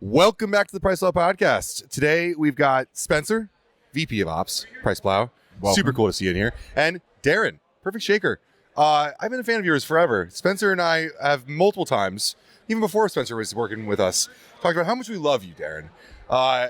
Welcome back to the PricePlow podcast. Today we've got Spencer, VP of Ops, PricePlow. Super cool to see you in here. And Darren, PerfectShaker. I've been a fan of yours forever. Spencer and I have multiple times, even before Spencer was working with us, talked about how much we love you, Darren.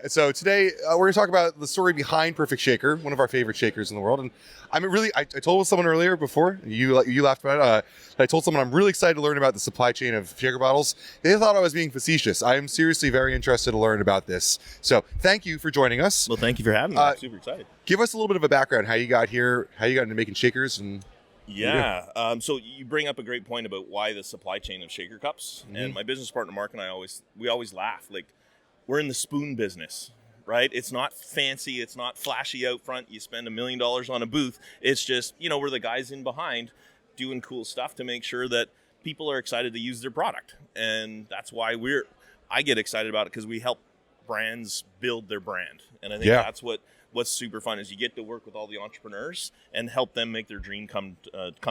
So today we're going to talk about the story behind PerfectShaker, one of our favorite shakers in the world. And I told someone earlier before, you laughed about it, I told someone I'm really excited to learn about the supply chain of shaker bottles. They thought I was being facetious. I am seriously very interested to learn about this. So thank you for joining us. Well, thank you for having me. I'm super excited. Give us a little bit of a background, how you got here, how you got into making shakers. So you bring up a great point about why the supply chain of shaker cups. Mm-hmm. And my business partner, Mark, and I we always laugh. Like, we're in the spoon business, right? It's not fancy. It's not flashy out front. You spend $1 million on a booth. It's just, we're the guys in behind doing cool stuff to make sure that people are excited to use their product. And that's why I get excited about it, because we help brands build their brand. And I think that's what's super fun, is you get to work with all the entrepreneurs and help them make their dream come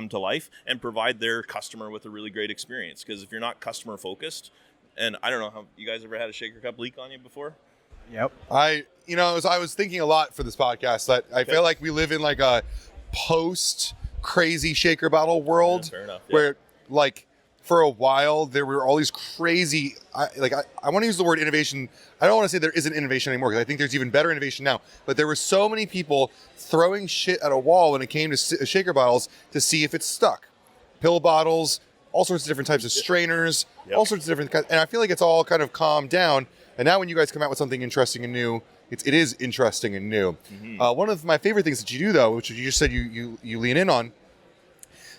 to life and provide their customer with a really great experience. Because if you're not customer focused, and I don't know, how you guys ever had a shaker cup leak on you before? Yep. I was thinking a lot for this podcast that I feel like we live in like a post crazy shaker bottle world. Yeah, fair enough. Where like for a while there were all these crazy, I want to use the word innovation. I don't want to say there isn't innovation anymore, because I think there's even better innovation now. But there were so many people throwing shit at a wall when it came to shaker bottles to see if it stuck. Pill bottles, all sorts of different types of strainers, all sorts of different kinds. And I feel like it's all kind of calmed down. And now when you guys come out with something interesting and new, it is interesting and new. Mm-hmm. One of my favorite things that you do, though, which you just said you lean in on,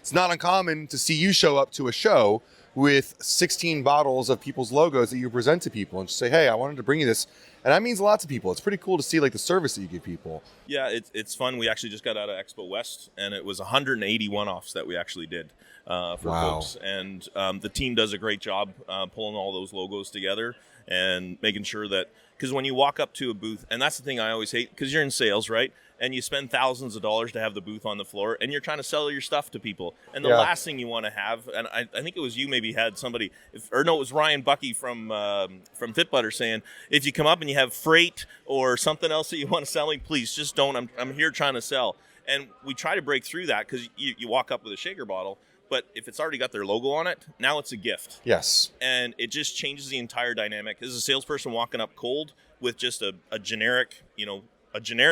it's not uncommon to see you show up to a show with 16 bottles of people's logos that you present to people and just say, hey, I wanted to bring you this. And that means a lot to people. It's pretty cool to see like the service that you give people. Yeah, it's fun. We actually just got out of Expo West, and it was 180 one-offs that we actually did for folks. And the team does a great job pulling all those logos together and making sure that, because when you walk up to a booth, and that's the thing I always hate, because you're in sales, right? And you spend thousands of dollars to have the booth on the floor, and you're trying to sell your stuff to people. And the last thing you want to have, and I think it was you maybe had somebody, it was Ryan Bucky from FitButter saying, if you come up and you have freight or something else that you want to sell me, please just don't. I'm here trying to sell. And we try to break through that, because you walk up with a shaker bottle, but if it's already got their logo on it, now it's a gift. Yes. And it just changes the entire dynamic. As a salesperson walking up cold with just a generic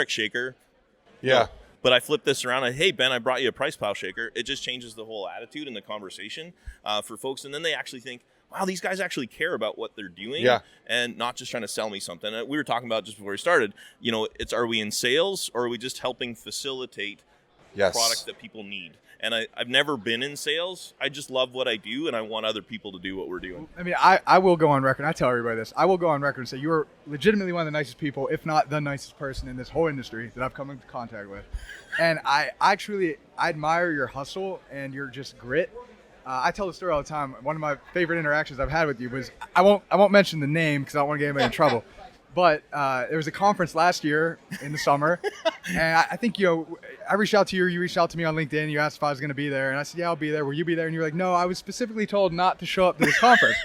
shaker. Yeah. But I flip this around. Hey, Ben, I brought you a PricePlow shaker. It just changes the whole attitude and the conversation for folks. And then they actually think, wow, these guys actually care about what they're doing and not just trying to sell me something. We were talking about just before we started, are we in sales, or are we just helping facilitate products that people need? And I've never been in sales. I just love what I do, and I want other people to do what we're doing. I mean, I will go on record. I tell everybody this. I will go on record and say you are legitimately one of the nicest people, if not the nicest person in this whole industry that I've come into contact with. And I admire your hustle and your just grit. I tell the story all the time. One of my favorite interactions I've had with you was, I won't mention the name because I don't want to get anybody in trouble. But there was a conference last year in the summer, and I think, I reached out to you, you reached out to me on LinkedIn, you asked if I was going to be there, and I said, yeah, I'll be there. Will you be there? And you were like, no, I was specifically told not to show up to this conference.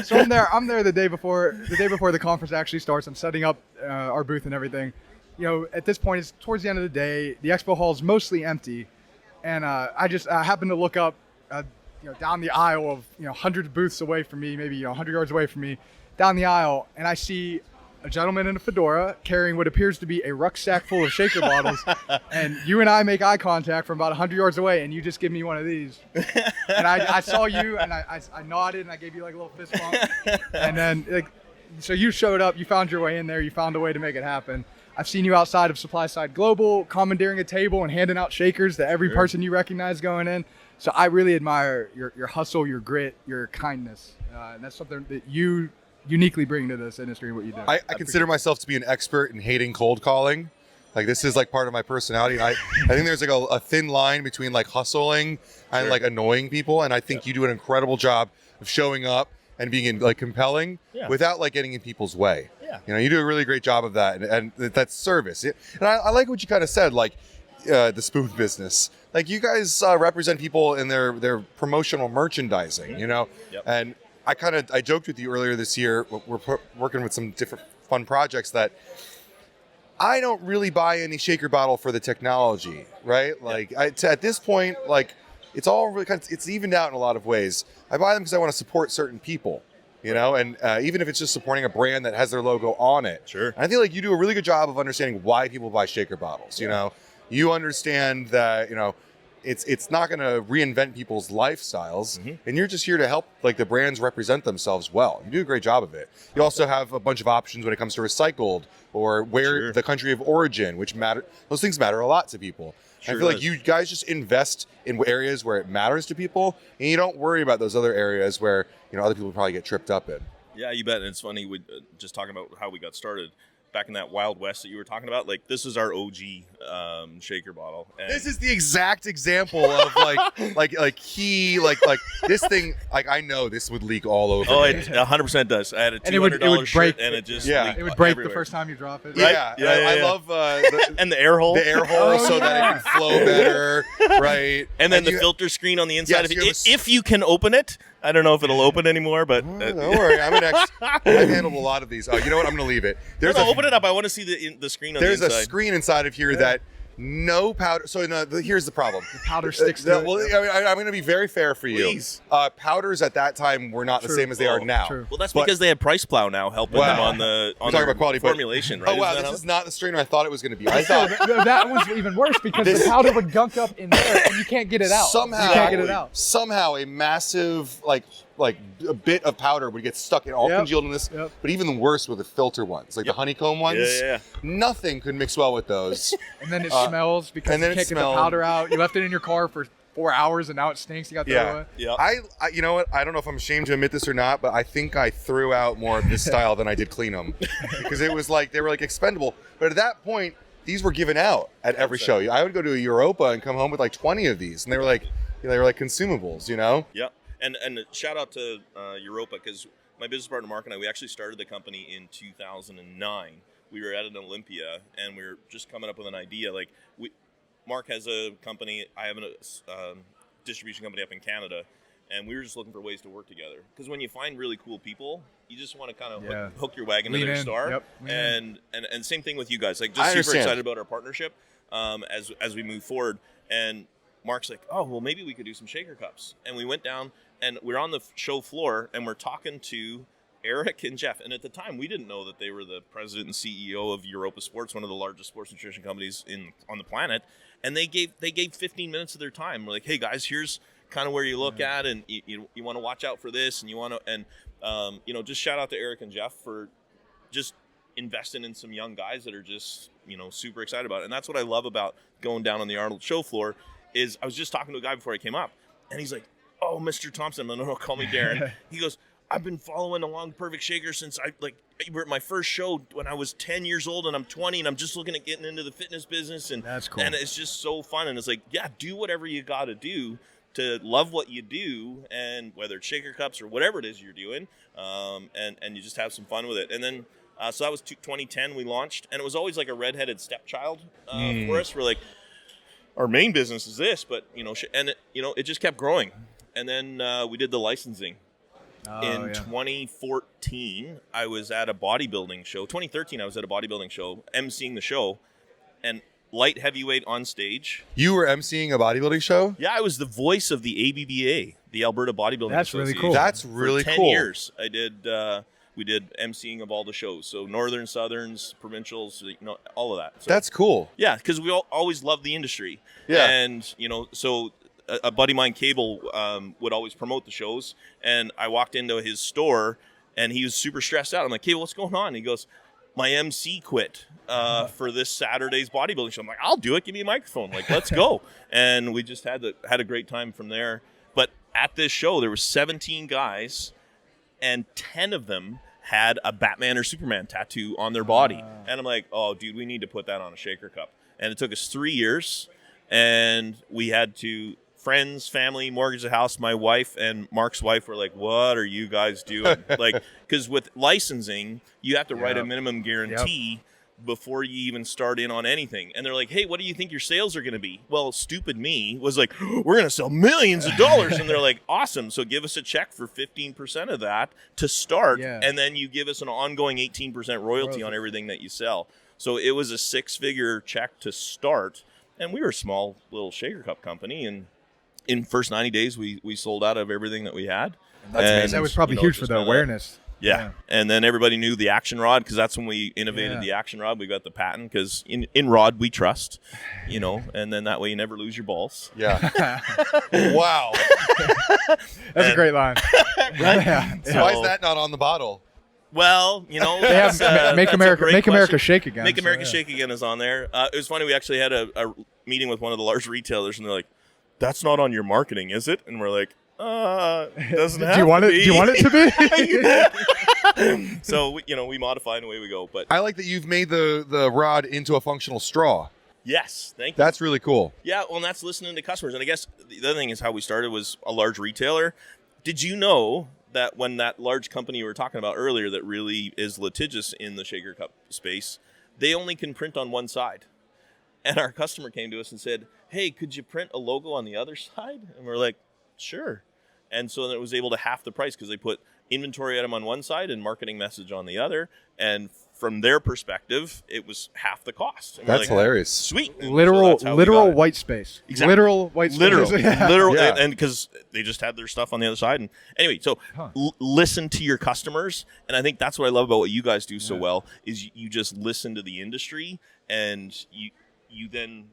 So I'm there the day before the conference actually starts. I'm setting up our booth and everything. At this point, it's towards the end of the day. The expo hall is mostly empty, and I happened to look up, down the aisle of, hundreds of booths away from me, maybe 100 yards away from me, down the aisle, and I see a gentleman in a fedora carrying what appears to be a rucksack full of shaker bottles, and you and I make eye contact from about 100 yards away, and you just give me one of these. And I saw you, and I nodded, and I gave you like a little fist bump. And then, so you showed up, you found your way in there, you found a way to make it happen. I've seen you outside of Supply Side Global, commandeering a table and handing out shakers to every person you recognize going in. So I really admire your hustle, your grit, your kindness. And that's something that you uniquely bring to this industry, what you do. I consider myself to be an expert in hating cold calling. Like, this is like part of my personality. I think there's like a thin line between like hustling and like annoying people. And I think you do an incredible job of showing up and being like compelling without like getting in people's way. Yeah. You do a really great job of that. And that's service. And I like what you kind of said, like the spoon business. Like, you guys represent people in their promotional merchandising, and I joked with you earlier this year. We're working with some different fun projects that I don't really buy any shaker bottle for the technology, right? Like at this point, like it's all really it's evened out in a lot of ways. I buy them because I want to support certain people, you know, and even if it's just supporting a brand that has their logo on it. Sure. And I feel like you do a really good job of understanding why people buy shaker bottles. You know, you understand that, you know, it's not going to reinvent people's lifestyles, and you're just here to help like the brands represent themselves well. You do a great job of it. You also have a bunch of options when it comes to recycled or where the country of origin, which matter. Those things matter a lot to people. I feel like you guys just invest in areas where it matters to people, and you don't worry about those other areas where, you know, other people probably get tripped up in. Yeah, you bet. And it's funny, we just talking about how we got started. Back in that Wild West that you were talking about, like this is our OG shaker bottle. And this is the exact example of like this thing. Like I know this would leak all over. Oh, me. it 100% does. I had a And it would $200 shirt, break. and it just It would break the first time you drop it. Yeah, I love and the air hole, so that it can flow better, right? And then the filter screen on the inside. If you can open it, I don't know if it'll open anymore, but don't worry. I've handled a lot of these. Oh, you know what? I'm going to leave it. Open it up. I want to see the screen on the inside. There's a screen inside of here that no powder. So here's the problem. The powder sticks to it. Well, I'm going to be very fair for you. Please. Powders at that time were not the same as they are now. True. Well, that's because they have PricePlow now helping them on the talking about quality formulation, right? Oh wow, this is not the strainer I thought it was going to be. I thought that was even worse because the powder would gunk up in there and you can't get it out. Somehow, you can't get it out. Somehow, a massive like a bit of powder would get stuck and all congealed in this. Yep. But even worse with the filter ones, like the honeycomb ones. Yeah. Nothing could mix well with those. And then it smells because you can't get the powder out. You left it in your car for 4 hours and now it stinks. You got to throw it away. Yeah. I you know what? I don't know if I'm ashamed to admit this or not, but I think I threw out more of this style than I did clean them because it was like they were like expendable. But at that point, these were given out at every show. I would go to a Europa and come home with like 20 of these, and they were like consumables, you know? Yeah. And shout out to Europa, because my business partner Mark and I, we actually started the company in 2009. We were at an Olympia, and we were just coming up with an idea. Like, Mark has a company, I have a distribution company up in Canada, and we were just looking for ways to work together. Because when you find really cool people, you just want to kind of hook your wagon to their star. Yep. And same thing with you guys. Like, just super excited about our partnership as we move forward. And Mark's like, oh, well, maybe we could do some shaker cups. And we went down, and we're on the show floor, and we're talking to Eric and Jeff. And at the time, we didn't know that they were the president and CEO of Europa Sports, one of the largest sports nutrition companies on the planet. And they gave 15 minutes of their time. We're like, hey, guys, here's kind of where you look at, and you want to watch out for this, and you want to, and just shout out to Eric and Jeff for just investing in some young guys that are just, super excited about it. And that's what I love about going down on the Arnold show floor. Is I was just talking to a guy before I came up, and he's like, oh, Mr. Thompson, no, call me Darren. He goes, I've been following along Perfect Shaker since you were at my first show when I was 10 years old, and I'm 20, and I'm just looking at getting into the fitness business, and that's cool. And it's just so fun. And it's like, yeah, do whatever you got to do to love what you do, and whether it's shaker cups or whatever it is you're doing, and you just have some fun with it. And then so that was 2010 we launched, and it was always like a redheaded stepchild for us. We're like, our main business is this, but it just kept growing. And then we did the licensing. In 2014, I was at a bodybuilding show. 2013, I was at a bodybuilding show, emceeing the show, and light heavyweight on stage. You were emceeing a bodybuilding show? Yeah, I was the voice of the ABBA, the Alberta Bodybuilding That's Association. really cool. That's really For 10 cool. years, I did. We did emceeing of all the shows, so Northern, Southerns, provincials, all of that. So, that's cool. Yeah, because we always loved the industry. Yeah, and so a buddy of mine, Cable, would always promote the shows, and I walked into his store, and he was super stressed out. I'm like, Cable, what's going on? And he goes, my MC quit for this Saturday's bodybuilding show. I'm like, I'll do it. Give me a microphone. Like, let's go. And we just had a great time from there. But at this show, there were 17 guys, and 10 of them had a Batman or Superman tattoo on their body. And I'm like, oh, dude, we need to put that on a shaker cup. And it took us 3 years, and we had to, friends, family, mortgage the house. My wife and Mark's wife were like, what are you guys doing? Like, because with licensing, you have to write a minimum guarantee before you even start in on anything. And they're like, hey, what do you think your sales are going to be? Well, stupid me was like, we're going to sell millions of dollars. And they're like, awesome. So give us a check for 15% of that to start. Yeah. And then you give us an ongoing 18% royalty on everything that you sell. So it was a 6-figure check to start. And we were a small little shaker cup company. And in the first 90 days, we sold out of everything that we had. That's amazing. That was probably huge for the awareness. Yeah. And then everybody knew the action rod because that's when we innovated the action rod. We got the patent because in rod we trust, and then that way you never lose your balls. Yeah. Wow. That's a great line. Right? Yeah. So why is that not on the bottle? Well, they have Make America Shake Again. Make America Shake Again is on there. It was funny. We actually had a meeting with one of the large retailers, and they're like, "That's not on your marketing, is it?" And we're like, doesn't have do you want to it? be. Do you want it to be? So we modify and away we go. But I like that you've made the rod into a functional straw. yes, thank you. That's really cool. Yeah, well, and that's listening to customers. And I guess the other thing is how we started was a large retailer. Did you know that when that large company we were talking about earlier that really is litigious in the shaker cup space, they only can print on one side? And our customer came to us and said, hey, could you print a logo on the other side? And we're like, sure. And so then it was able to half the price because they put inventory item on one side and marketing message on the other. And from their perspective, it was half the cost. And That's hilarious. Sweet. And so Literal that's how we got it. white space. Exactly. Literal white space. Literal, Yeah. and because they just had their stuff on the other side. And anyway, so listen to your customers, and I think that's what I love about what you guys do so well is you just listen to the industry, and you then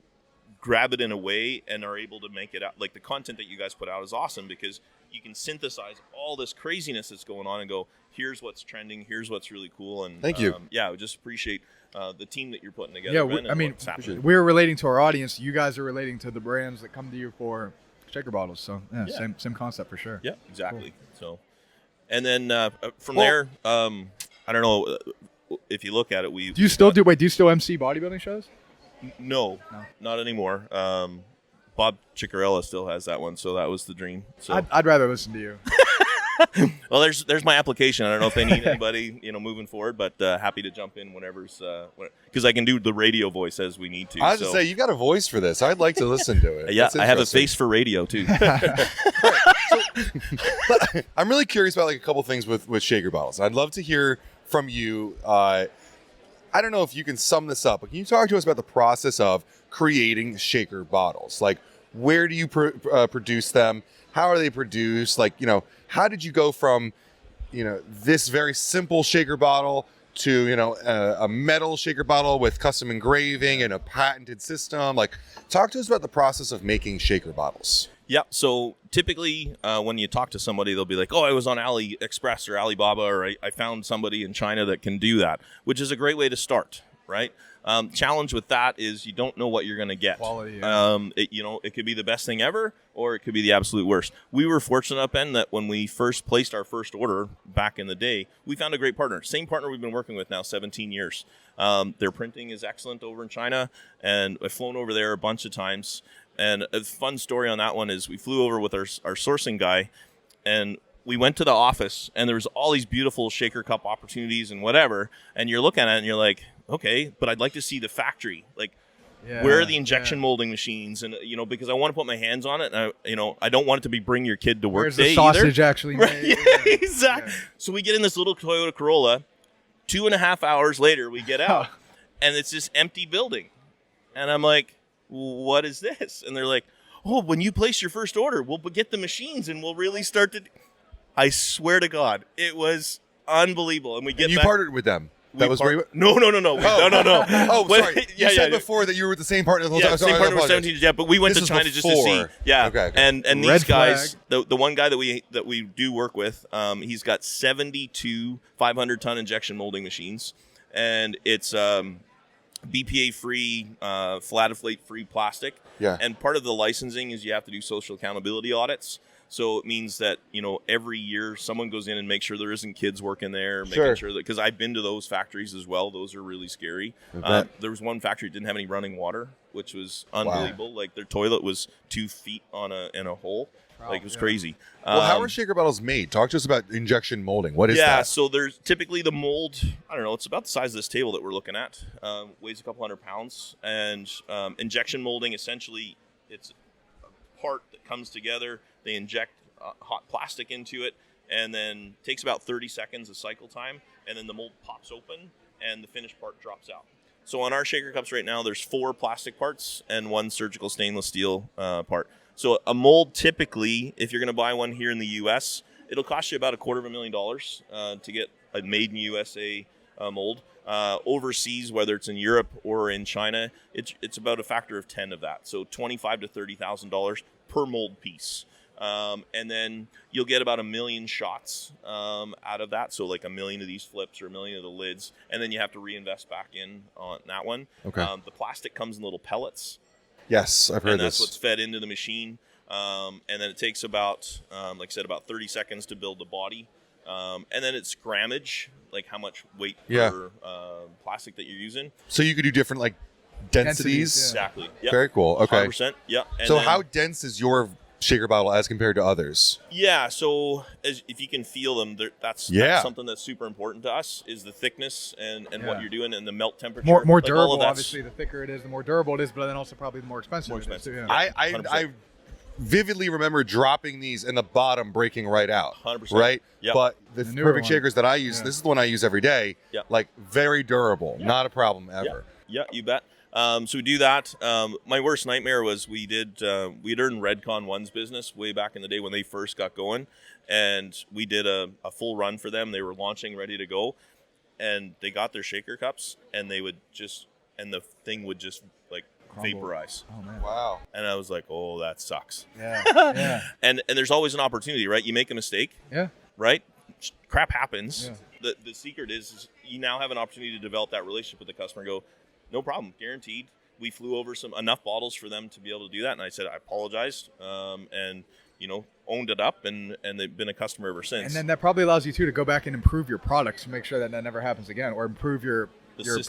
grab it in a way and are able to make it out. Like the content that you guys put out is awesome because you can synthesize all this craziness that's going on and go, here's what's trending, here's what's really cool. And thank you. I just appreciate the team that you're putting together. Yeah, Ben, I mean, what's happening. we're relating to our audience. You guys are relating to the brands that come to you for shaker bottles. So same concept for sure. Yeah, exactly. Cool. So, and then from there, I don't know if you look at it. Do you still MC bodybuilding shows? No, not anymore. Bob Ciccarella still has that one, so that was the dream. So I'd rather listen to you. well, there's my application. I don't know if they need anybody, moving forward, but happy to jump in whenever's because I can do the radio voice as we need to. I was to say you got a voice for this. I'd like to listen to it. Yeah, I have a face for radio too. I'm really curious about like a couple things with shaker bottles. I'd love to hear from you. I don't know if you can sum this up, but can you talk to us about the process of creating shaker bottles? Like, where do you produce them? How are they produced? Like, how did you go from, this very simple shaker bottle to, a metal shaker bottle with custom engraving and a patented system? Like, talk to us about the process of making shaker bottles. Yeah, so typically when you talk to somebody, they'll be like, oh, I was on AliExpress or Alibaba, or I found somebody in China that can do that, which is a great way to start, right? Challenge with that is you don't know what you're going to get. Quality, yeah. It could be the best thing ever, or it could be the absolute worst. We were fortunate up, Ben, that when we first placed our first order back in the day, we found a great partner. Same partner we've been working with now 17 years. Their printing is excellent over in China, and I've flown over there a bunch of times. And a fun story on that one is we flew over with our sourcing guy, and we went to the office, and there was all these beautiful shaker cup opportunities and whatever. And you're looking at it, and you're like, okay, but I'd like to see the factory. Like, where are the injection molding machines? And because I want to put my hands on it, and I don't want it to be bring your kid to work Where's day the sausage either. actually made? Yeah, exactly. Yeah. So we get in this little Toyota Corolla. 2.5 hours later, we get out, and it's this empty building. And I'm like, what is this? And they're like, oh, when you place your first order, we'll get the machines and we'll really start to. I swear to God, it was unbelievable. And we get you back. Partnered with them. That was where you went? No. No. Oh, sorry. You said before that you were with the same partner the whole time. Same partner with 17. Yeah, but we went to China just to see. Yeah. Okay. And Red these guys, flag. the one guy that we do work with, he's got 72 500-ton injection molding machines, and it's BPA-free, flat-of-plate-free plastic. Yeah. And part of the licensing is you have to do social accountability audits. So it means that, every year someone goes in and makes sure there isn't kids working there, making sure that, because I've been to those factories as well. Those are really scary. There was one factory that didn't have any running water. which was unbelievable. Like their toilet was 2 feet in a hole. Like it was crazy. Well, how are shaker bottles made? Talk to us about injection molding. What is that? Yeah, so there's typically the mold, I don't know, it's about the size of this table that we're looking at. Weighs a couple hundred pounds. And injection molding, essentially, it's a part that comes together. They inject hot plastic into it, and then takes about 30 seconds of cycle time, and then the mold pops open, and the finished part drops out. So on our shaker cups right now, there's 4 plastic parts and 1 surgical stainless steel part. So a mold, typically, if you're going to buy one here in the U.S., it'll cost you about $250,000 to get a made in USA mold. Overseas, whether it's in Europe or in China, it's about a factor of 10 of that. So $25,000 to $30,000 per mold piece. And then you'll get about 1 million shots out of that. So like 1 million of these flips or 1 million of the lids. And then you have to reinvest back in on that one. Okay. The plastic comes in little pellets. Yes, I've heard and that's this. what's fed into the machine. And then it takes about, like I said, about 30 seconds to build the body. And then it's grammage, like how much weight per plastic that you're using. So you could do different like densities. Exactly. Yep. Very cool. Okay. 100%. Yeah. And so then, how dense is your shaker bottle as compared to others? Yeah. So if you can feel them, that's something that's super important to us is the thickness and what you're doing and the melt temperature. More like durable, obviously. The thicker it is, the more durable it is, but then also probably the more expensive. More expensive. It is too, yeah. I vividly remember dropping these and the bottom breaking right out. 100%. Right? Yep. But the newer perfect one. shakers that I use, this is the one I use every day, like very durable. Not a problem ever. Yeah, you bet. So we do that. My worst nightmare was we'd earned Redcon 1's business way back in the day when they first got going. And we did a full run for them. They were launching, ready to go. And they got their shaker cups and the thing would just like vaporize. Oh, man. Wow. And I was like, oh, that sucks. Yeah. Yeah. And there's always an opportunity, right? You make a mistake, Yeah. right? Crap happens. Yeah. The secret is you now have an opportunity to develop that relationship with the customer and go, no problem, guaranteed. We flew over enough bottles for them to be able to do that. And I said, I apologized, and, owned it up, and they've been a customer ever since. And then that probably allows you, too, to go back and improve your products to make sure that never happens again, or improve your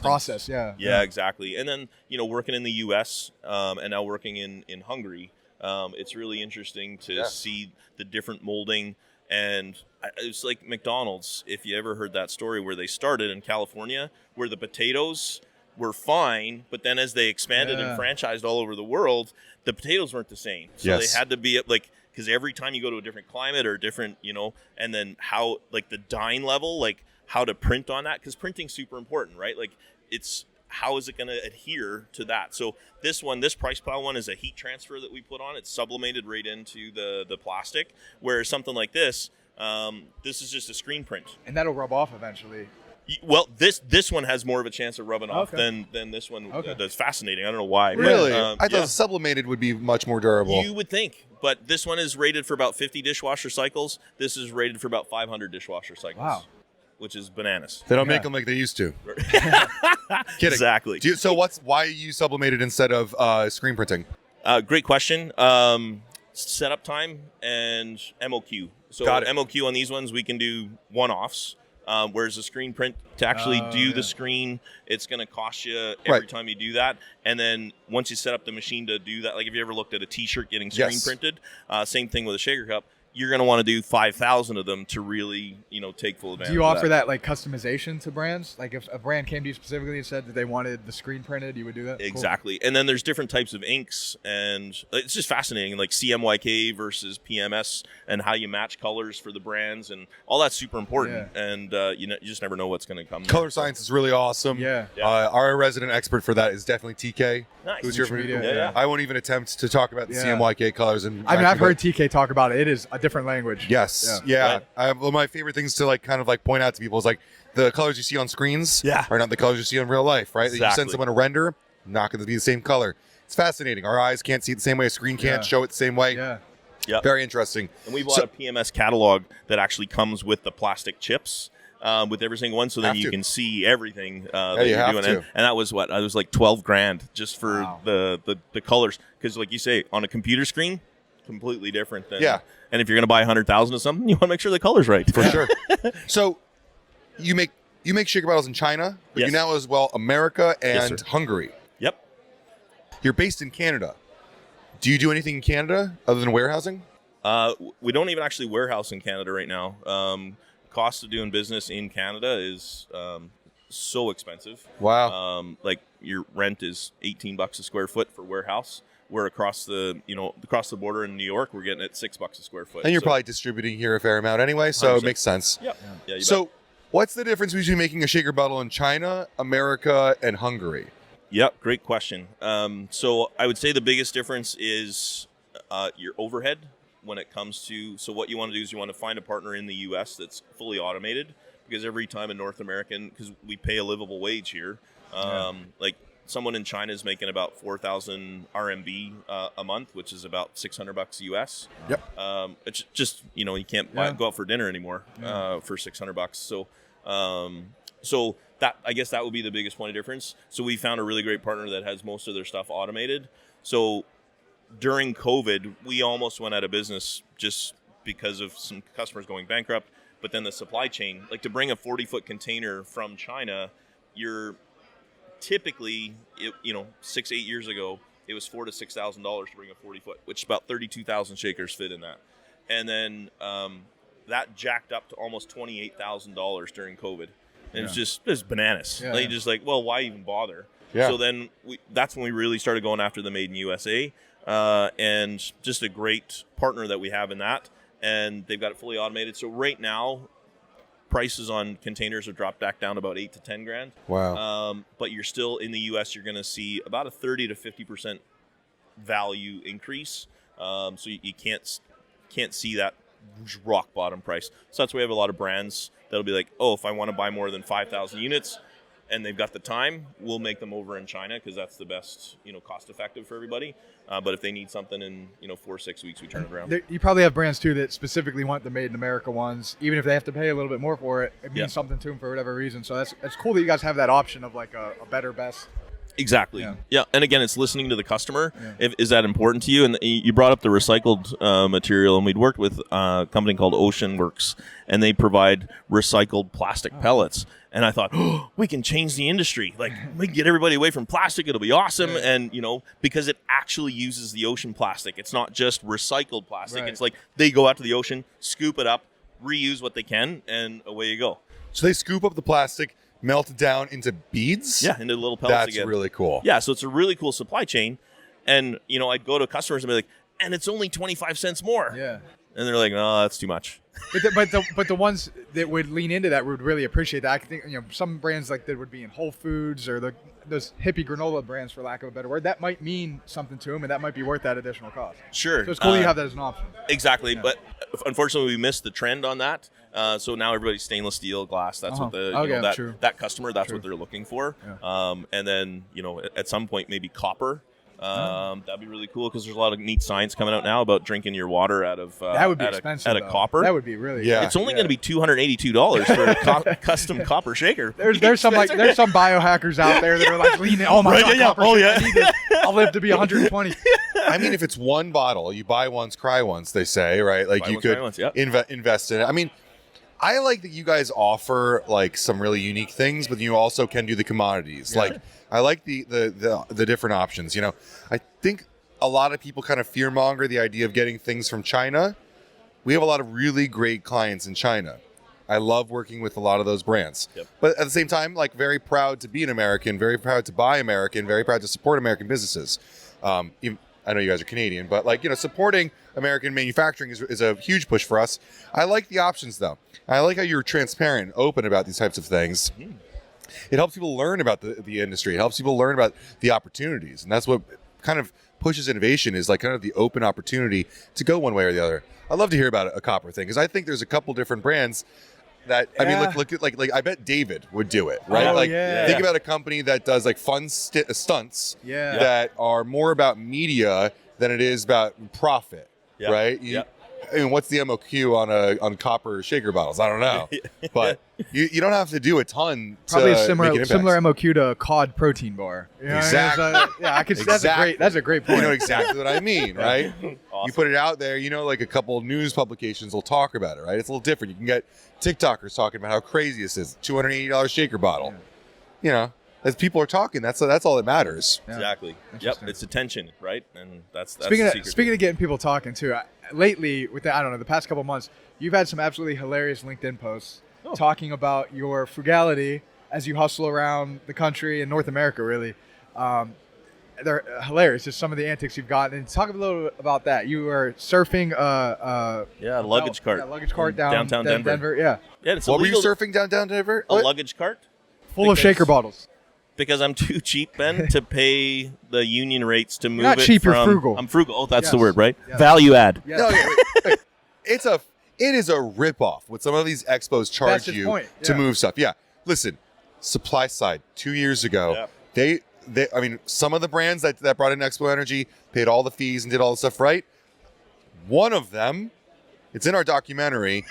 process. Yeah, exactly. And then, working in the U.S. And now working in Hungary, it's really interesting to see the different molding. And it's like McDonald's, if you ever heard that story where they started in California, where the potatoes were fine, but then as they expanded and franchised all over the world, the potatoes weren't the same. So they had to be because every time you go to a different climate or different, and then how, like the dyeing level, like how to print on that, because printing's super important, right? Like it's, how is it going to adhere to that? So this PricePlow one is a heat transfer that we put on. It's sublimated right into the plastic, whereas something like this is just a screen print. And that'll rub off eventually. Well, this one has more of a chance of rubbing off than this one. That's fascinating. I don't know why. Really? But, I thought sublimated would be much more durable. You would think, but this one is rated for about 50 dishwasher cycles. This is rated for about 500 dishwasher cycles. Wow. Which is bananas. They don't make them like they used to. Kidding. Exactly. Why you sublimated instead of screen printing? Great question. Setup time and MOQ. So MOQ on these ones, we can do one-offs. Whereas a screen print, to actually do the screen, it's going to cost you every time you do that. And then once you set up the machine to do that, like if you ever looked at a T-shirt getting screen printed, same thing with a shaker cup. You're going to want to do 5,000 of them to really, take full advantage. Do you offer that like customization to brands? Like if a brand came to you specifically and said that they wanted the screen printed, you would do that? Exactly. Cool. And then there's different types of inks, and it's just fascinating, like CMYK versus PMS and how you match colors for the brands, and all that's super important. Yeah. And you just never know what's going to come. Color science is really awesome. Yeah. Our resident expert for that is definitely TK. Nice. Who's here for I won't even attempt to talk about the CMYK colors. And I've heard TK talk about it. It is a different language. Yes. Yeah. Right. One of my favorite things to point out to people is like the colors you see on screens are not the colors you see in real life, right? Exactly. You send someone a render, not going to be the same color. It's fascinating. Our eyes can't see it the same way. A screen can't show it the same way. Yeah. Yep. Very interesting. And we bought a PMS catalog that actually comes with the plastic chips. With every single one, so then you can see everything that you're doing. And that was like $12,000 just for the colors. Because like you say, on a computer screen, completely different than and if you're gonna buy 100,000 of something, you want to make sure the color's right. For sure. So you make shaker bottles in China, but you now as well America and Hungary. Yep. You're based in Canada. Do you do anything in Canada other than warehousing? We don't even actually warehouse in Canada right now. Cost of doing business in Canada is so expensive. Wow. Like your rent is $18 a square foot for warehouse. We're across the border in New York, we're getting it $6 a square foot. And you're probably distributing here a fair amount anyway, so 100%. it makes sense. Yep. Yeah, So what's the difference between making a shaker bottle in China, America, and Hungary? Yep, great question. So I would say the biggest difference is your overhead when it comes to, so what you want to do is you want to find a partner in the US that's fully automated, because every time a North American, because we pay a livable wage here, like someone in China is making about 4,000 RMB a month, which is about $600 US. Yep. It's just, you can't go out for dinner anymore for $600. So that, I guess that would be the biggest point of difference. So we found a really great partner that has most of their stuff automated. So during COVID, we almost went out of business just because of some customers going bankrupt. But then the supply chain, like to bring a 40-foot container from China, you're typically, 6-8 years ago, it was $4,000 to $6,000 to bring a 40-foot, which about 32,000 shakers fit in that. And then that jacked up to almost $28,000 during COVID. And it's just bananas. Yeah. Like, just like, well, why even bother? Yeah. So then that's when we really started going after the Made in USA, and just a great partner that we have in that. And they've got it fully automated. So right now, prices on containers have dropped back down to about $8,000 to $10,000. Wow. But you're still in the U.S. You're going to see about a 30 to 50% value increase. So you can't see that rock bottom price. So that's why we have a lot of brands that'll be like, oh, if I want to buy more than 5,000 units, and they've got the time, we'll make them over in China because that's the best, cost effective for everybody. But if they need something in, 4 or 6 weeks, we turn it around. You probably have brands too that specifically want the made in America ones, even if they have to pay a little bit more for it. It means something to them for whatever reason. So that's cool that you guys have that option of like a better, best. Exactly. Yeah. And again, it's listening to the customer. Is that important to you? And you brought up the recycled material, and we'd worked with a company called Ocean Works, and they provide recycled plastic pellets. And I thought, we can change the industry. Like, we can get everybody away from plastic. It'll be awesome. And, because it actually uses the ocean plastic. It's not just recycled plastic. Right. It's like they go out to the ocean, scoop it up, reuse what they can, and away you go. So they scoop up the plastic, melt it down into beads? Yeah, into little pellets again. That's really cool. Yeah, so it's a really cool supply chain. And, I'd go to customers and be like, and it's only 25 cents more. Yeah. And they're like, no, that's too much. But the ones that would lean into that would really appreciate that. I think some brands like that would be in Whole Foods or those hippie granola brands, for lack of a better word. That might mean something to them, and that might be worth that additional cost. Sure. So it's cool you have that as an option. Exactly, but unfortunately we missed the trend on that. So now everybody's stainless steel glass. That's what that customer. That's what they're looking for. Yeah. And then at some point maybe copper. That'd be really cool because there's a lot of neat science coming out now about drinking your water out of that would be expensive, out of copper. That would be really It's only going to be $282 for a custom copper shaker. There's some biohackers out there that are like leaning. Oh my god, copper shaker, I need this. I'll live to be 120. I mean, if it's one bottle, you buy once, cry once. They say, right? Like you could invest in it. I mean, I like that you guys offer like some really unique things, but you also can do the commodities. Yeah. Like I like the different options. I think a lot of people kind of fearmonger the idea of getting things from China. We have a lot of really great clients in China. I love working with a lot of those brands. Yep. But at the same time, like very proud to be an American, very proud to buy American, very proud to support American businesses. I know you guys are Canadian, but supporting American manufacturing is a huge push for us. I like the options though. I like how you're transparent and open about these types of things. Mm. It helps people learn about the industry. It helps people learn about the opportunities. And that's what kind of pushes innovation, is like kind of the open opportunity to go one way or the other. I'd love to hear about a copper thing, because I think there's a couple different brands that, I mean, look at like I bet David would do it, right? Think about a company that does like fun stunts that are more about media than it is about profit, right? I mean, what's the MOQ on copper shaker bottles? I don't know, but you don't have to do a ton. Probably a similar MOQ to a cod protein bar. Exactly. I could. Exactly. That's a great point. You know exactly what I mean, right? Awesome. You put it out there. Like a couple of news publications will talk about it, right? It's a little different. You can get TikTokers talking about how crazy this is. $280 shaker bottle. as people are talking, that's all that matters. Yeah. Exactly. Yep. It's attention, right? And that's Speaking the of, secret. speaking of getting people talking too, lately with the past couple months, you've had some absolutely hilarious LinkedIn posts talking about your frugality as you hustle around the country and North America. Really, they're hilarious. Just some of the antics you've gotten. And talk a little bit about that. You were surfing luggage cart. Yeah, luggage cart Downtown Denver. Yeah, It's What were you illegal. surfing downtown Denver? A What? luggage cart. full of shaker bottles. Because I'm too cheap, Ben, to pay the union rates to move not it cheap, from... you're frugal. I'm frugal. Oh, that's Yes. the word, right? Yes. Value add. Yeah. No, wait. It is a ripoff what some of these expos charge That's his you point, to yeah. move stuff. Yeah, listen, supply side 2 years ago, they I mean, some of the brands that brought in Expo Energy paid all the fees and did all the stuff right. One of them, it's in our documentary,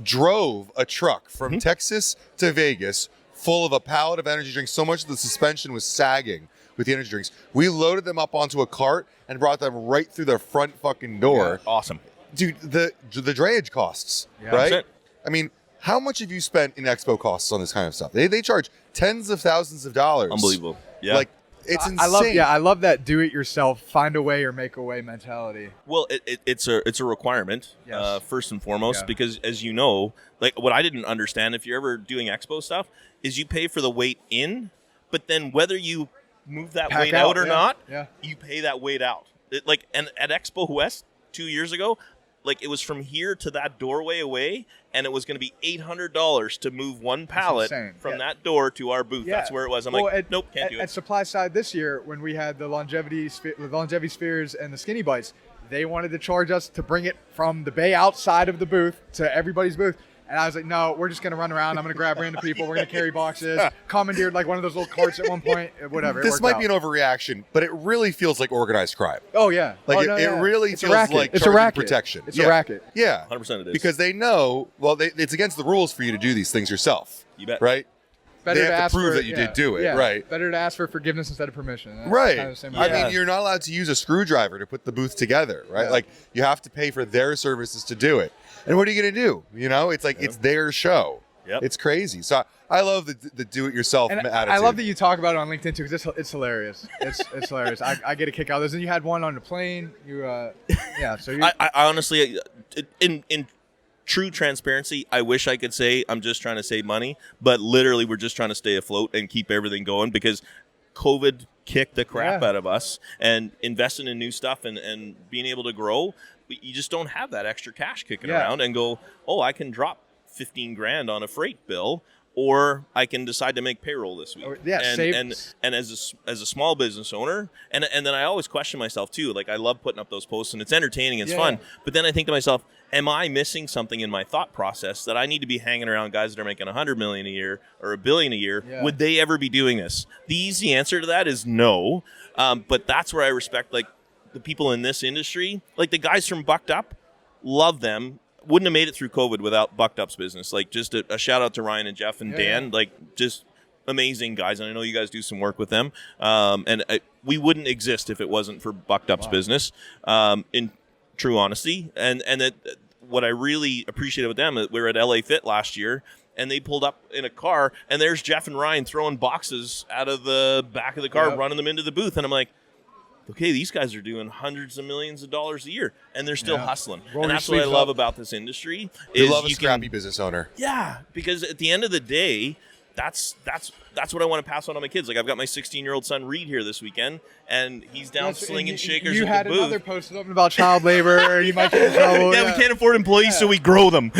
drove a truck from Texas to Vegas full of a pallet of energy drinks. So much that the suspension was sagging with the energy drinks. We loaded them up onto a cart and brought them right through the front fucking door. Awesome. Dude, the drayage costs, Yeah. right? 100%. I mean, how much have you spent in expo costs on this kind of stuff? They charge tens of thousands of dollars. Unbelievable. Yeah. Like, it's insane. I love that do-it-yourself, find a way or make a way mentality. Well, it's a requirement, Yes. first and foremost, Yeah. because as you know, like what I didn't understand, if you're ever doing expo stuff, is you pay for the weight in, but then whether you move that Pack weight out, out or yeah. not, Yeah. you pay that weight out. And at Expo West 2 years ago, like it was from here to that doorway away, and it was going to be $800 to move one pallet insane. from Yeah. that door to our booth. Yeah. That's where it was. I'm Well, like, nope, can't do At it. supply side this year, when we had the longevity spheres and the skinny bites, they wanted to charge us to bring it from the bay outside of the booth to everybody's booth. And I was like, no, we're just going to run around. I'm going to grab random people. We're going to carry boxes. Commandeered like one of those little carts at one point. Whatever. This might be an overreaction, but it really feels like organized crime. Oh, yeah. Like, oh, it really It's a feels racket. like it's a charging racket. protection. It's Yeah. a racket. Yeah. 100% it is. Because they know, well, it's against the rules for you to do these things yourself. You bet. Right? Better They to have to ask prove for, that you did do it, yeah. right. Better to ask for forgiveness instead of permission. That's Right. kind of the same I idea. mean, you're not allowed to use a screwdriver to put the booth together, right? Yeah. Like, you have to pay for their services to do it. And what are you going to do? You know, it's like, it's their show. Yep. It's crazy. So I love the do-it-yourself And attitude. I love that you talk about it on LinkedIn too, because it's hilarious. It's hilarious. I get a kick out of this. And you had one on the plane. So you. I honestly, in true transparency, I wish I could say I'm just trying to save money, but literally we're just trying to stay afloat and keep everything going because COVID kicked the crap Yeah. out of us, and investing in new stuff and being able to grow, you just don't have that extra cash kicking Yeah. around and go, oh, I can drop 15 grand on a freight bill, or I can decide to make payroll this week. And as a small business owner, and then I always question myself too. Like, I love putting up those posts and it's entertaining, it's fun. But then I think to myself, am I missing something in my thought process that I need to be hanging around guys that are making $100 million a year or $1 billion a year? Yeah. Would they ever be doing this? The easy answer to that is no. But that's where I respect like the people in this industry, like the guys from Bucked Up. Love them. Wouldn't have made it through COVID without Bucked Up's business. Like, just a shout out to Ryan and Jeff and Dan. Like, just amazing guys. And I know you guys do some work with them. We wouldn't exist if it wasn't for Bucked Up's business, in true honesty. And what I really appreciated with them, we were at LA Fit last year, and they pulled up in a car, and there's Jeff and Ryan throwing boxes out of the back of the car, running them into the booth. And I'm like, okay, these guys are doing hundreds of millions of dollars a year, and they're still hustling. Roll and your that's what I sleeves love up. about this industry. You Is love a you scrappy can, business owner. yeah, because at the end of the day, that's what I want to pass on to my kids. Like, I've got my 16-year-old son Reed here this weekend, and he's down Yes, slinging and shakers You in had the booth. another post something about child labor. You might get in trouble. We can't afford employees, so we grow them.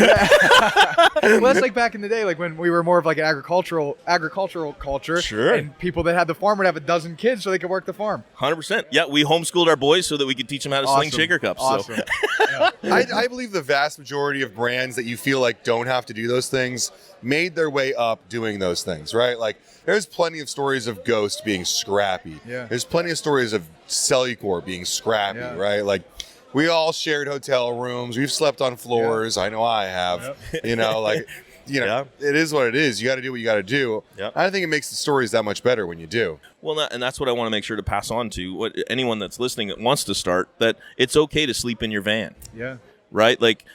Well, that's like back in the day, like when we were more of like an agricultural culture. Sure. And people that had the farm would have a dozen kids so they could work the farm. 100%. Yeah, we homeschooled our boys so that we could teach them how to sling Awesome. shaker cups. Awesome. So. I believe the vast majority of brands that you feel like don't have to do those things made their way up doing those things, right? Like, there's plenty of stories of Ghost being scrappy. Yeah. There's plenty of stories of Cellucor being scrappy, Yeah. right? Like, we all shared hotel rooms. We've slept on floors. I know I have. You know, like, Yeah. it is what it is. You got to do what you got to do. Yeah. I think it makes the stories that much better when you do. Well, and that's what I want to make sure to pass on to anyone that's listening that wants to start, that it's okay to sleep in your van. Yeah. right? Like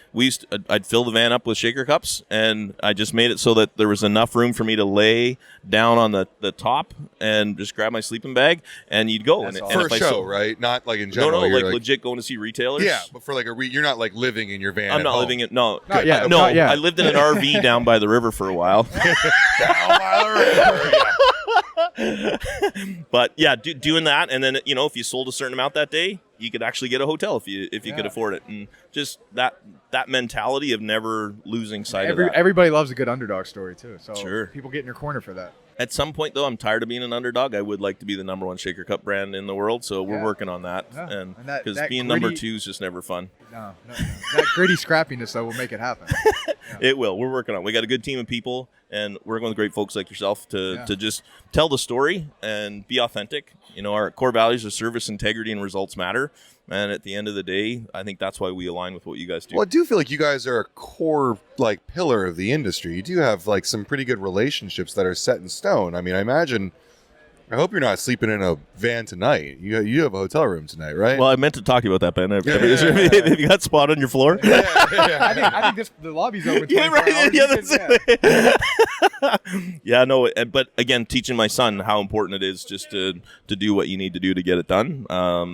I'd fill the van up with shaker cups, and I just made it so that there was enough room for me to lay down on the top and just grab my sleeping bag, and you'd go. That's And, awesome. and For a if I show, right? Not like in general. No, you're like legit going to see retailers. Yeah, but for like you're not like living in your van. I'm at not home. living in no. Not yet. No, Not yet. I lived in an RV down by the river for a while. Down by the river. Yeah. But yeah, doing that, and then if you sold a certain amount that day, you could actually get a hotel if you could afford it, and just that mentality of never losing sight of that. Everybody loves a good underdog story too. So Sure. people get in your corner for that. At some point, though, I'm tired of being an underdog. I would like to be the number one shaker cup brand in the world, so we're working on that. Yeah. And And that because being gritty- number two is just never fun. No. That gritty scrappiness though will make it happen. It will. We're working on it. We got a good team of people, and working with great folks like yourself to just tell the story and be authentic. Our core values are service, integrity, and results matter. And at the end of the day, I think that's why we align with what you guys do. Well, I do feel like you guys are a core like pillar of the industry. You do have like some pretty good relationships that are set in stone. I mean, I hope you're not sleeping in a van tonight. You have a hotel room tonight, right? Well, I meant to talk to you about that, Ben. Have you got spot on your floor? I think the lobby's open 24 hours. Yeah, that's it. Yeah, no, but again, teaching my son how important it is just to do what you need to do to get it done.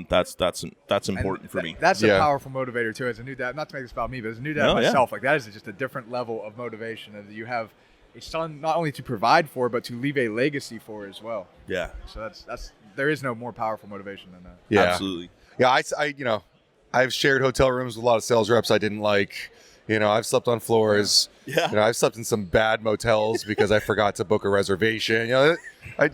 That's important for me. That's a powerful motivator too. As a new dad, not to make this about me, but as a new dad myself, like that is just a different level of motivation. That you have a son not only to provide for, but to leave a legacy for as well. Yeah. So that's there is no more powerful motivation than that. Yeah, absolutely. Yeah, I've shared hotel rooms with a lot of sales reps I didn't like. I've slept on floors. Yeah. I've slept in some bad motels because I forgot to book a reservation. I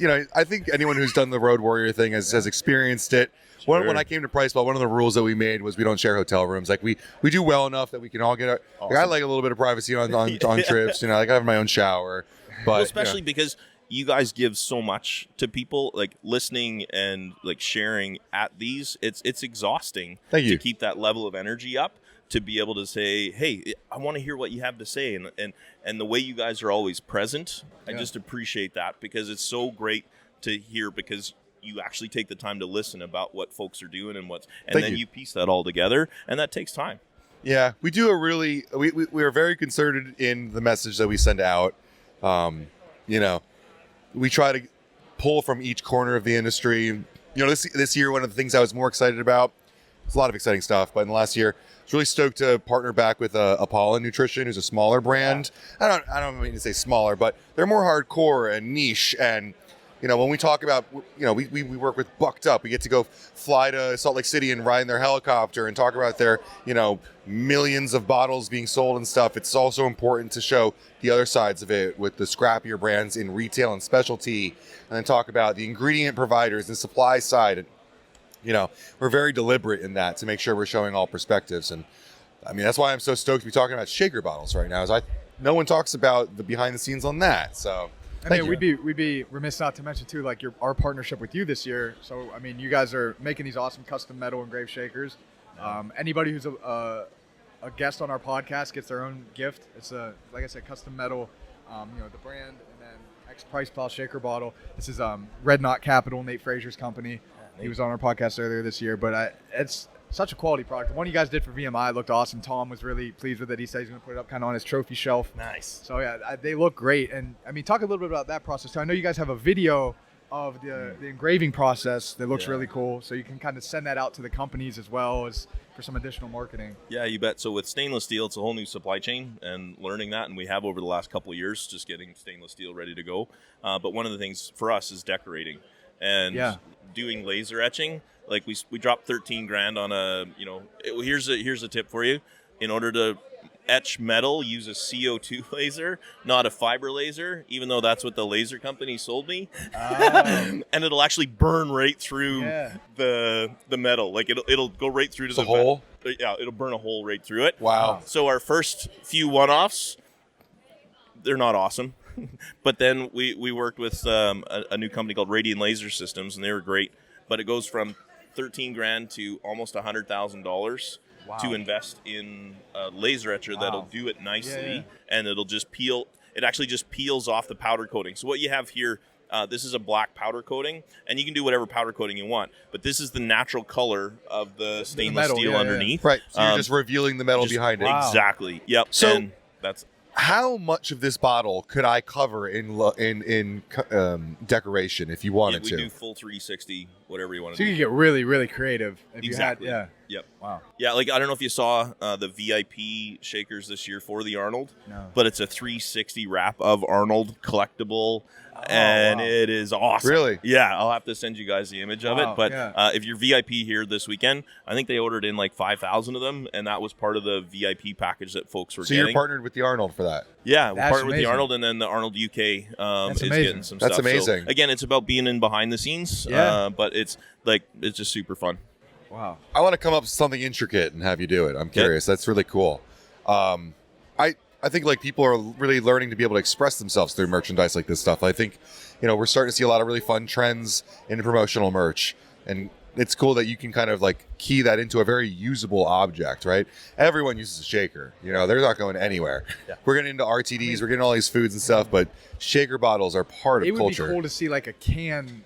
think anyone who's done the Road Warrior thing has experienced it. Sure. When I came to PricePlow, one of the rules that we made was we don't share hotel rooms. Like we do well enough that we can all get Awesome. I like a little bit of privacy on trips. Like I have my own shower. But Well, especially because you guys give so much to people, like listening and like sharing at these. It's exhausting Thank you. to keep that level of energy up, to be able to say, hey, I want to hear what you have to say. And the way you guys are always present, I just appreciate that, because it's so great to hear, because you actually take the time to listen about what folks are doing and then you piece that all together, and that takes time. Yeah, we do we are very concerted in the message that we send out. We try to pull from each corner of the industry. This year, one of the things I was more excited about, there's a lot of exciting stuff, but in the last year, I was really stoked to partner back with Apollo Nutrition, who's a smaller brand. I don't mean to say smaller, but they're more hardcore and niche. And when we talk about, we work with Bucked Up. We get to go fly to Salt Lake City and ride in their helicopter and talk about their, millions of bottles being sold and stuff. It's also important to show the other sides of it with the scrappier brands in retail and specialty, and then talk about the ingredient providers and supply side. And, we're very deliberate in that to make sure we're showing all perspectives. And I mean, that's why I'm so stoked to be talking about shaker bottles right now, no one talks about the behind the scenes on that. So we'd be remiss not to mention too, like our partnership with you this year. So I mean, you guys are making these awesome custom metal engraved shakers. Anybody who's a guest on our podcast gets their own gift. It's like I said, custom metal. The brand, and then PricePlow shaker bottle. This is Red Knot Capital, Nate Frazier's company. He was on our podcast earlier this year, but it's such a quality product. The one you guys did for VMI looked awesome. Tom was really pleased with it. He said he's going to put it up kind of on his trophy shelf. Nice. So yeah, they look great. And I mean, talk a little bit about that process too. I know you guys have a video of the engraving process that looks really cool. So you can kind of send that out to the companies as well as for some additional marketing. Yeah, you bet. So with stainless steel, it's a whole new supply chain, and learning that, and we have over the last couple of years just getting stainless steel ready to go. But one of the things for us is decorating and doing laser etching. Like we dropped $13,000 on a, here's a tip for you. In order to etch metal, use a CO2 laser, not a fiber laser, even though that's what the laser company sold me. And it'll actually burn right through the metal. Like it'll go right through to the hole. Yeah, it'll burn a hole right through it. Wow. So our first few one-offs, they're not awesome. But then we worked with a new company called Radiant Laser Systems, and they were great. But it goes from $13,000 to almost $100,000 to invest in a laser etcher that'll do it nicely, and it'll just peel. It actually just peels off the powder coating. So what you have here, This is a black powder coating, and you can do whatever powder coating you want. But this is the natural color of the stainless steel underneath. Right. So you're just revealing the metal behind it. Wow. Exactly. Yep. So and that's how much of this bottle could I cover in decoration if you wanted we to? do full 360, whatever you want So to you do. can get really, really creative. If Exactly. You had, Yep. Wow. Yeah, like I don't know if you saw the VIP shakers this year for the Arnold, No. but it's a 360 wrap of Arnold collectible, and wow. it is awesome. Really? Yeah, I'll have to send you guys the image of Wow, it. But yeah. if you're VIP here this weekend, I think they ordered in like 5,000 of them, and that was part of the VIP package that folks were So getting. you're partnered with the Arnold for that. Yeah, we're That's partnered with the amazing. Arnold, and then the Arnold UK is amazing. getting some That's stuff. amazing. So, again, it's about being in behind the scenes, Yeah. but it's just super fun. Wow. I want to come up with something intricate and have you do it. I'm curious. That's really cool. I think like people are really learning to be able to express themselves through merchandise like this stuff. I think, we're starting to see a lot of really fun trends in promotional merch, and it's cool that you can kind of like key that into a very usable object, right? Everyone uses a shaker. They're not going anywhere. Yeah. We're getting into RTDs, we're getting all these foods and stuff, but shaker bottles are part It of would culture. be cool to see like a can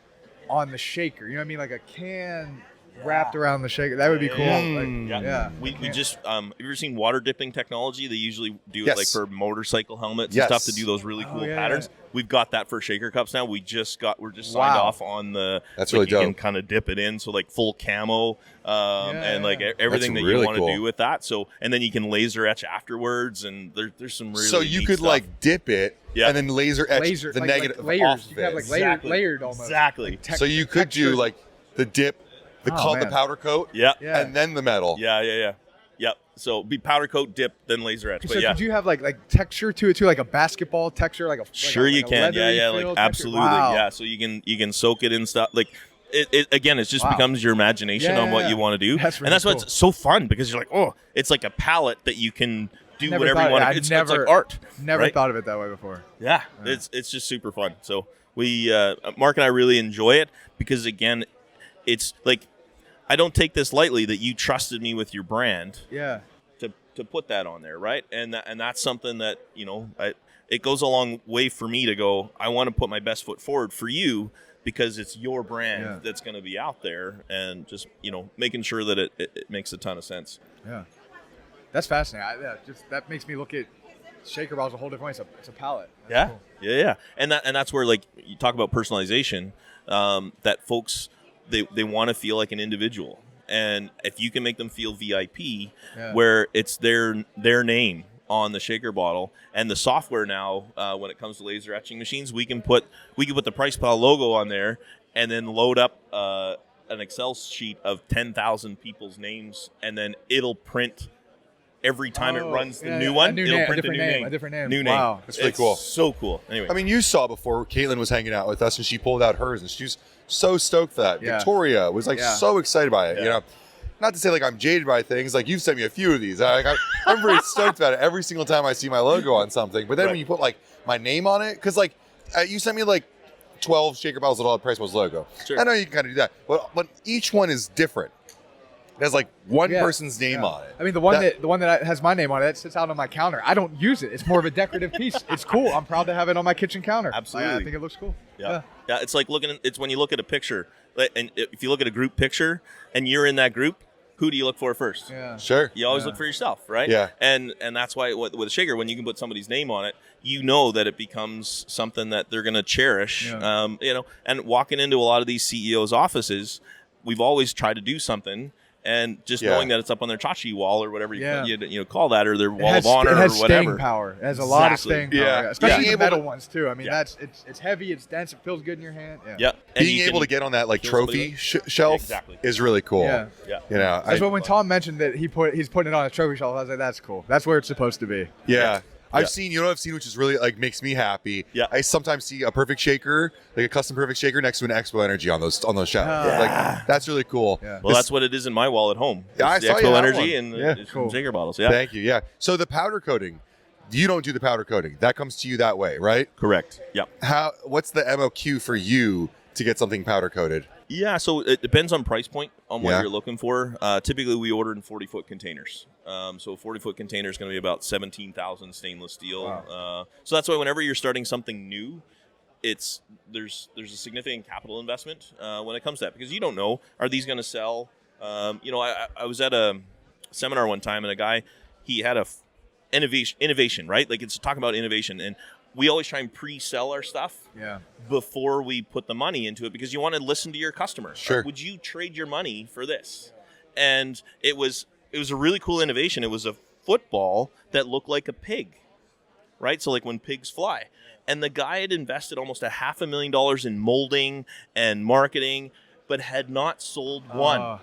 on the shaker. You know what I mean? Like a can wrapped around the shaker. That would be cool. Yeah. Yeah. We just have you ever seen water dipping technology? They usually do it Yes. like for motorcycle helmets Yes. and stuff to do those really cool yeah. patterns. We've got that for shaker cups now. We're just signed Wow. off on the That's like really you can dope. kind of dip it in, so like full camo and like Yeah. everything That's that you really want to cool. do with that. So and then you can laser etch afterwards, and there's some really So you neat could stuff. like dip it Yeah. and then laser etch Laser the like, negative like layers. off You could have it. like layered almost. Exactly. So you could do textured. like the dip, the Oh, man. powder coat, Yeah. Yeah. and then the metal. Yeah. Yep. So be powder coat, dip, then laser etch. So But yeah. could you have like texture to it too, like a basketball texture, like a Sure, you a can. leathery Yeah, feel like texture? absolutely. Wow. Yeah, so you can soak it in stuff. Like it again, it just Wow. becomes your imagination on what Yeah. you want to do, That's really and that's why cool. it's so fun because you're like, oh, it's like a palette that you can do Never whatever thought- you want. yeah, It's never- like art. Never right? thought of it that way before. Yeah, it's just super fun. So we Mark and I really enjoy it because again, it's like I don't take this lightly that you trusted me with your brand Yeah. to put that on there, right? And that's something that it goes a long way for me to go. I want to put my best foot forward for you because it's your brand Yeah. that's going to be out there, and just making sure that it makes a ton of sense. Yeah. That's fascinating. That makes me look at shaker balls a whole different way. It's a palette. That's cool. Yeah. And that's where like you talk about personalization, that folks they want to feel like an individual. And if you can make them feel VIP, Yeah. where it's their name on the shaker bottle, and the software now, when it comes to laser etching machines, we can put the PricePlow logo on there, and then load up an Excel sheet of 10,000 people's names, and then it'll print every time it runs the new one. It'll print a new name. A different name. New name. Wow. That's really It's cool. So cool. Anyway, I mean, you saw before Caitlin was hanging out with us and she pulled out hers and she was so stoked for that. Yeah. Victoria was like Yeah. so excited by it. Yeah. Not to say like I'm jaded by things. Like you've sent me a few of these. I'm very stoked about it every single time I see my logo on something. But then when you put like my name on it, because like you sent me like 12 shaker bottles with all the PricePlow's logo. Sure. I know you can kind of do that, but each one is different. It has like one Yeah. person's name Yeah. on it. I mean, the one that has my name on it, that sits out on my counter. I don't use it. It's more of a decorative piece. It's cool. I'm proud to have it on my kitchen counter. Absolutely. I think it looks cool. Yeah. It's like it's when you look at a picture, and if you look at a group picture and you're in that group, who do you look for first? Yeah. Sure. You always Yeah. look for yourself, right? Yeah. And that's why with a shaker, when you can put somebody's name on it, you know that it becomes something that they're going to cherish. Yeah. And walking into a lot of these CEOs' offices, we've always tried to do something. And just Yeah. knowing that it's up on their tchotchke wall or whatever Yeah. you call that, or their It wall has, of honor it has or whatever. staying power. It has a lot of Exactly. staying power. Yeah. Especially Being the able metal to- ones too. I mean, Yeah. it's heavy, it's dense, it feels good in your hand. Yeah. Yeah. And Being you able can- to get on that like kill trophy somebody shelf Exactly. is really cool. Yeah. Yeah. That's what when Tom mentioned that he's putting it on a trophy shelf, I was like, that's cool. That's where it's supposed to be. Yeah. I've Yeah. seen, what I've seen, which is really like makes me happy. Yeah. I sometimes see a perfect shaker, like a custom perfect shaker next to an Expo Energy on those shelves. Yeah. Like that's really cool. Yeah. Well, that's what it is in my wall at home. Yeah, I It's the saw you Expo have Energy one. and Yeah. it's Cool. shaker bottles. Yeah. Thank you. Yeah. So the powder coating, you don't do the powder coating. That comes to you that way, right? Correct. Yeah. What's the MOQ for you to get something powder coated? Yeah, so it depends on price point on what Yeah. you're looking for. Typically, we order in 40-foot containers. So a 40-foot container is going to be about 17,000 stainless steel. Wow. So that's why whenever you're starting something new, it's there's a significant capital investment when it comes to that, because you don't know, are these going to sell? I was at a seminar one time, and a guy, he had a innovation, right? Like, it's talking about innovation, and we always try and pre-sell our stuff before we put the money into it, because you want to listen to your customer. Sure. Would you trade your money for this? And it was a really cool innovation. It was a football that looked like a pig, right? So like when pigs fly. And the guy had invested almost $500,000 in molding and marketing, but had not sold one.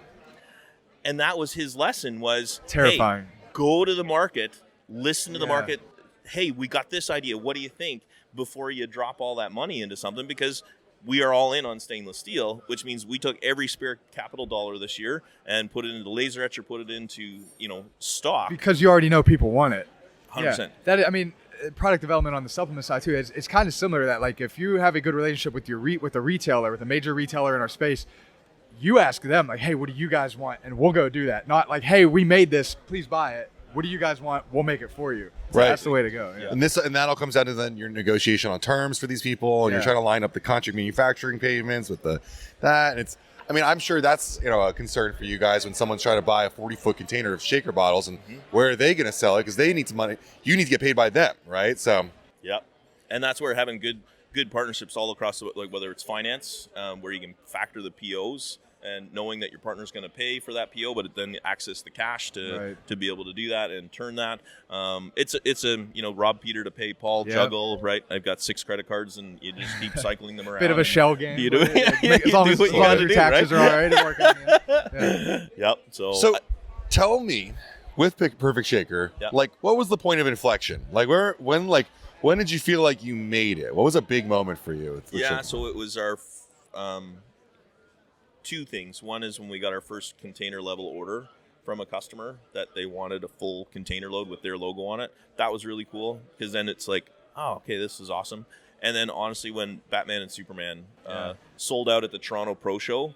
And that was his lesson, was terrifying. Hey, go to the market, listen to the market. Hey, we got this idea. What do you think? Before you drop all that money into something, because we are all in on stainless steel, which means we took every spare capital dollar this year and put it into the laser etcher, put it into, stock. Because you already know people want it. 100%. Yeah. Product development on the supplement side too, it's kind of similar to that. Like, if you have a good relationship with with a retailer, with a major retailer in our space, you ask them, like, hey, what do you guys want? And we'll go do that. Not like, hey, we made this, please buy it. What do you guys want? We'll make it for you. So right. That's the way to go. Yeah. And that all comes down to then your negotiation on terms for these people, and you're trying to line up the contract manufacturing payments with that. And it's, I'm sure that's a concern for you guys when someone's trying to buy a 40-foot container of shaker bottles, and where are they going to sell it? Because they need some money. You need to get paid by them, right? So. Yep. And that's where having good partnerships all across, like whether it's finance, where you can factor the POs, and knowing that your partner's going to pay for that PO, but then access the cash to be able to do that and turn that. It's a rob Peter to pay Paul juggle, right? I've got 6 credit cards, and you just keep cycling them around. Bit of a shell game. You do as long as your taxes are all right. It works. Yep. So tell me, with PerfectShaker, like, what was the point of inflection? Like, when did you feel like you made it? What was a big moment for you? So it was our 2 things. One is when we got our first container level order from a customer that they wanted a full container load with their logo on it. That was really cool, because then it's like, oh, okay, this is awesome. And then honestly, when Batman and Superman sold out at the Toronto Pro Show,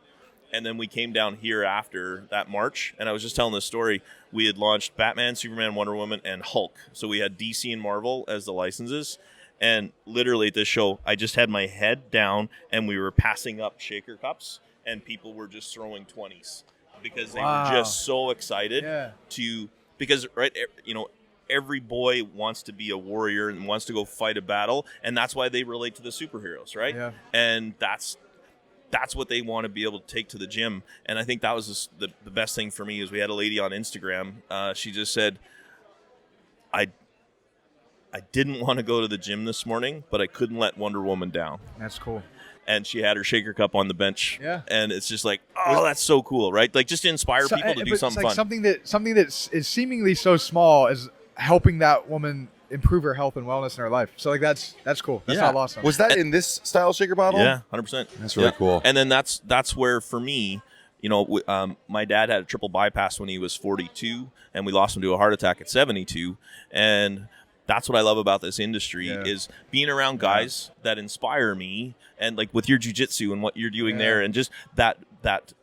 and then we came down here after that March, and I was just telling this story, we had launched Batman, Superman, Wonder Woman, and Hulk. So we had DC and Marvel as the licenses. And literally at this show, I just had my head down, and we were passing up shaker cups, and people were just throwing 20s because they were just so excited because every boy wants to be a warrior and wants to go fight a battle, and that's why they relate to the superheroes, right? Yeah. And that's what they want to be able to take to the gym. And I think that was the best thing for me is we had a lady on Instagram. She just said, I didn't want to go to the gym this morning, but I couldn't let Wonder Woman down. That's cool. And she had her shaker cup on the bench. Yeah. And it's just like, oh, that's so cool, right? Like, just to inspire people to do something fun. Something that is seemingly so small is helping that woman improve her health and wellness in her life. So like that's cool. That's all awesome. Was that in this style shaker bottle? Yeah, 100%. That's really cool. And then that's where, for me, my dad had a triple bypass when he was 42, and we lost him to a heart attack at 72. And that's what I love about this industry is being around guys that inspire me, and like with your jiu-jitsu and what you're doing there, and just that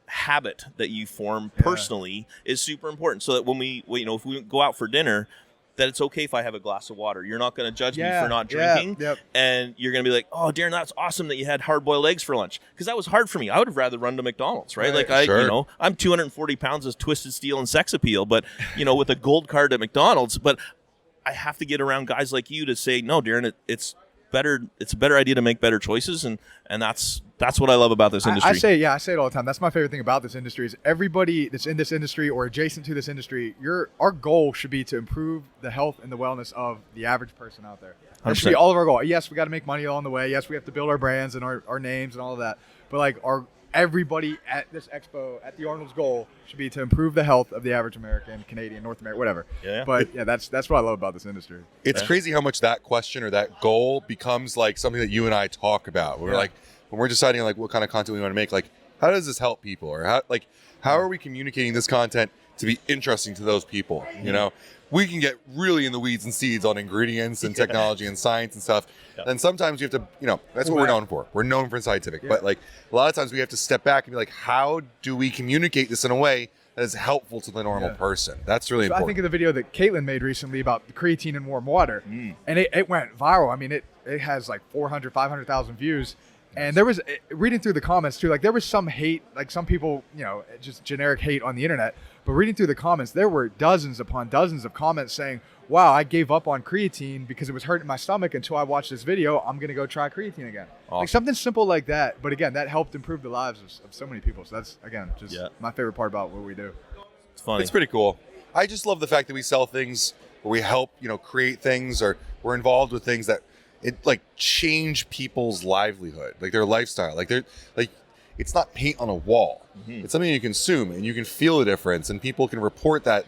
habit that you form personally is super important. So that when if we go out for dinner, that it's okay if I have a glass of water. You're not going to judge me for not drinking. And you're going to be like, oh, Darren, that's awesome that you had hard-boiled eggs for lunch. Because that was hard for me. I would have rather run to McDonald's, right? Like, I'm 240 pounds of twisted steel and sex appeal, but, with a gold card at McDonald's. But I have to get around guys like you to say, no, Darren, it's better. It's a better idea to make better choices. And that's what I love about this industry. I say it all the time. That's my favorite thing about this industry is everybody that's in this industry or adjacent to this industry, our goal should be to improve the health and the wellness of the average person out there. That should be all of our goal. Yes, we got to make money along the way. Yes, we have to build our brands and our names and all of that. But like everybody at this expo, at the Arnold's goal should be to improve the health of the average American, Canadian, North American, whatever. Yeah. But that's what I love about this industry. It's crazy how much that question or that goal becomes like something that you and I talk about. We're like, when we're deciding like what kind of content we want to make, like how does this help people, or how are we communicating this content to be interesting to those people? Mm-hmm. We can get really in the weeds and seeds on ingredients and technology and science and stuff. Yep. And sometimes you have to, that's what we're known for. We're known for scientific. Yeah. But like a lot of times we have to step back and be like, how do we communicate this in a way that is helpful to the normal person? That's really important. I think of the video that Caitlin made recently about the creatine in warm water. And it went viral. I mean, it has like 400, 500,000 views. And there was, reading through the comments too, like there was some hate, like some people, just generic hate on the internet. But reading through the comments, there were dozens upon dozens of comments saying, wow, I gave up on creatine because it was hurting my stomach until I watched this video. I'm going to go try creatine again. Awesome. Like something simple like that. But again, that helped improve the lives of so many people. So that's, again, just my favorite part about what we do. It's funny. It's pretty cool. I just love the fact that we sell things where we help, create things, or we're involved with things that change people's livelihood, like their lifestyle. It's not paint on a wall. Mm-hmm. It's something you consume and you can feel the difference, and people can report that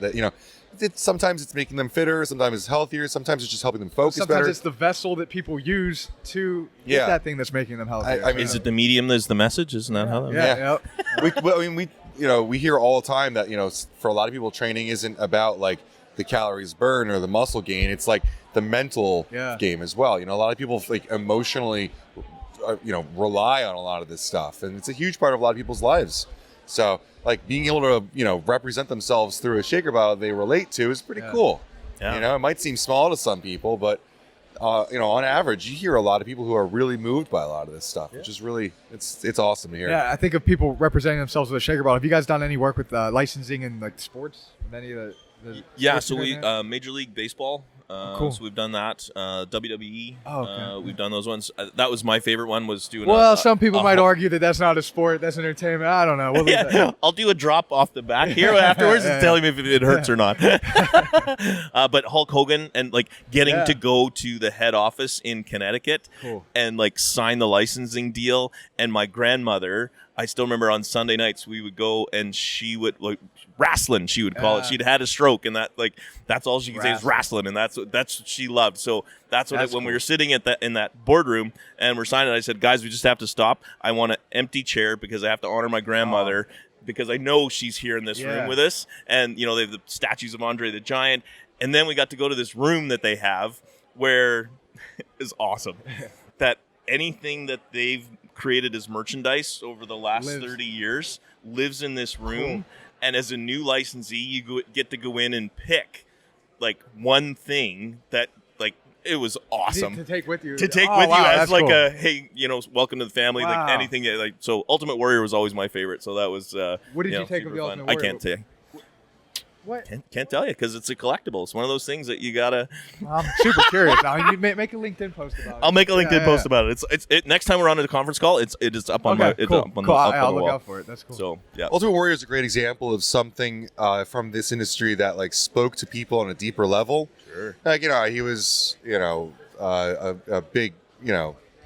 sometimes it's making them fitter, sometimes it's healthier, sometimes it's just helping them focus better. Sometimes it's the vessel that people use to get that thing that's making them healthier. I mean, is it the medium that's the message? Isn't that how that we hear all the time that, for a lot of people, training isn't about like the calories burned or the muscle gain. It's like the mental game as well. A lot of people emotionally, rely on a lot of this stuff, and it's a huge part of a lot of people's lives. So being able to, represent themselves through a shaker bottle they relate to is pretty cool. Yeah. It might seem small to some people, but on average, you hear a lot of people who are really moved by a lot of this stuff, which is really, it's awesome to hear. Yeah, I think of people representing themselves with a shaker bottle. Have you guys done any work with licensing in sports? With any of the so we Major League Baseball. Cool. So we've done that. WWE. We've done those ones. That was my favorite one. Was doing. Some people might argue that that's not a sport. That's entertainment. I don't know. We'll I'll do a drop off the back here afterwards and tell him if it hurts or not. But Hulk Hogan and getting to go to the head office in Connecticut and sign the licensing deal. And my grandmother, I still remember on Sunday nights we would go and she would wrestling, she would call it. She'd had a stroke, and that's all she could say is wrestling, and that's what she loved. So that's what when we were sitting in that boardroom and we're signing, I said, guys, we just have to stop. I want an empty chair because I have to honor my grandmother because I know she's here in this room with us. And they have the statues of Andre the Giant, and then we got to go to this room that they have where is awesome. That anything that they've created as merchandise over the last 30 years lives in this room. Cool. And as a new licensee, you get to go in and pick one thing that it was awesome to take with you. As cool. Hey, welcome to the family. Anything so Ultimate Warrior was always my favorite. So that was what did you take of the Ultimate Warrior? I can't tell you. What? Can't tell you because it's a collectible. It's one of those things that you gotta. I'm super curious now. You make a LinkedIn post about it. I'll make a LinkedIn post about it. It's next time we're on a conference call. It is up on my. It's cool. Up on the I'll look wall. Out for it. That's cool. So yeah, Ultimate Warrior is a great example of something from this industry that spoke to people on a deeper level. Sure. He was a big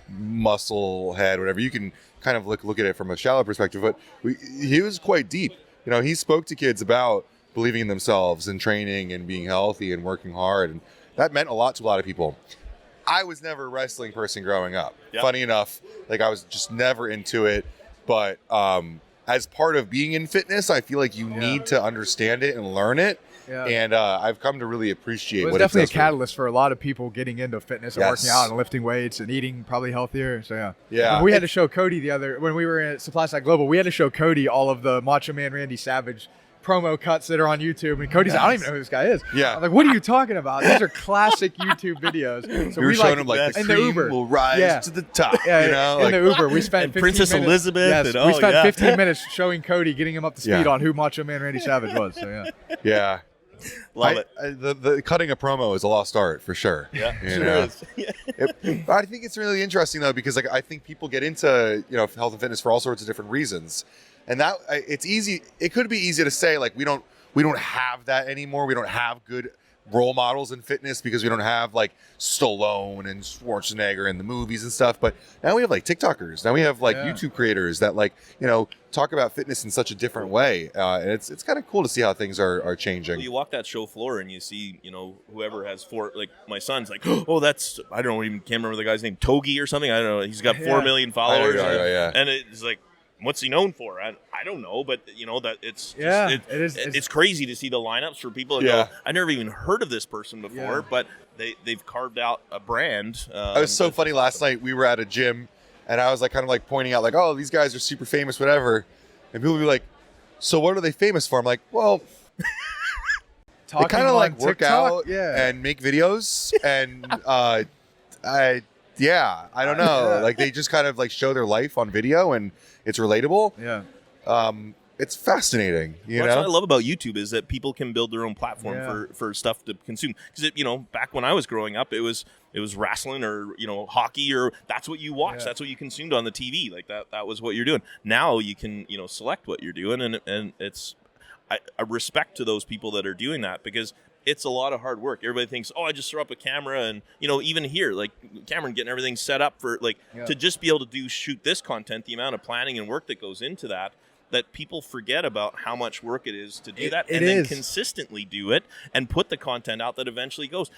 muscle head, whatever. You can kind of look at it from a shallow perspective, but he was quite deep. He spoke to kids about believing in themselves and training and being healthy and working hard, and that meant a lot to a lot of people. I was never a wrestling person growing up. Yep. Funny enough, I was just never into it, but as part of being in fitness, I feel like you need to understand it and learn it. Yeah. And I've come to really appreciate what it does. It's definitely a catalyst for a lot of people getting into fitness and working out and lifting weights and eating probably healthier. So yeah. We had to show Cody when we were at Supply Side Global, we had to show Cody all of the Macho Man Randy Savage promo cuts that are on YouTube, and Cody's like, I don't even know who this guy is. Yeah. I'm like, what are you talking about? These are classic YouTube videos. So we were showing him the cream will rise to the top. Yeah, in the Uber. We spent 15 Princess minutes, Elizabeth. We spent 15 minutes showing Cody, getting him up to speed on who Macho Man Randy Savage was. So yeah. Love it. The cutting a promo is a lost art for sure. Yeah, sure is. I think it's really interesting though, because I think people get into health and fitness for all sorts of different reasons. And that it's easy. It could be easy to say we don't have that anymore. We don't have good role models in fitness because we don't have Stallone and Schwarzenegger in the movies and stuff. But now we have TikTokers. Now we have YouTube creators that talk about fitness in such a different way. And it's kind of cool to see how things are changing. Well, you walk that show floor and you see whoever has my son's oh, that's I don't even can't remember the guy's name, Togi or something. I don't know. He's got 4 million followers. And it's what's he known for? I don't know, but that it's it's crazy to see the lineups for people that go, I never even heard of this person before, but they've carved out a brand. It was so funny. Last night we were at a gym, and I was pointing out oh, these guys are super famous, whatever, and people would be like, so what are they famous for? I'm like, well, they kind of work out and make videos, and Yeah, I don't know. Yeah. Like they just kind of like show their life on video, and it's relatable. Yeah. It's fascinating. You That's know, what I love about YouTube is that people can build their own platform Yeah. for stuff to consume. Because back when I was growing up, it was wrestling or hockey, or that's what you watched. Yeah. That's what you consumed on the TV. Like that was what you're doing. Now you can select what you're doing, and it's I respect to those people that are doing that, because it's a lot of hard work. Everybody thinks, oh, I just throw up a camera, and even here, like Cameron getting everything set up for to just be able to shoot this content, the amount of planning and work that goes into that people forget about how much work it is to do that, and then consistently do it and put the content out that eventually goes.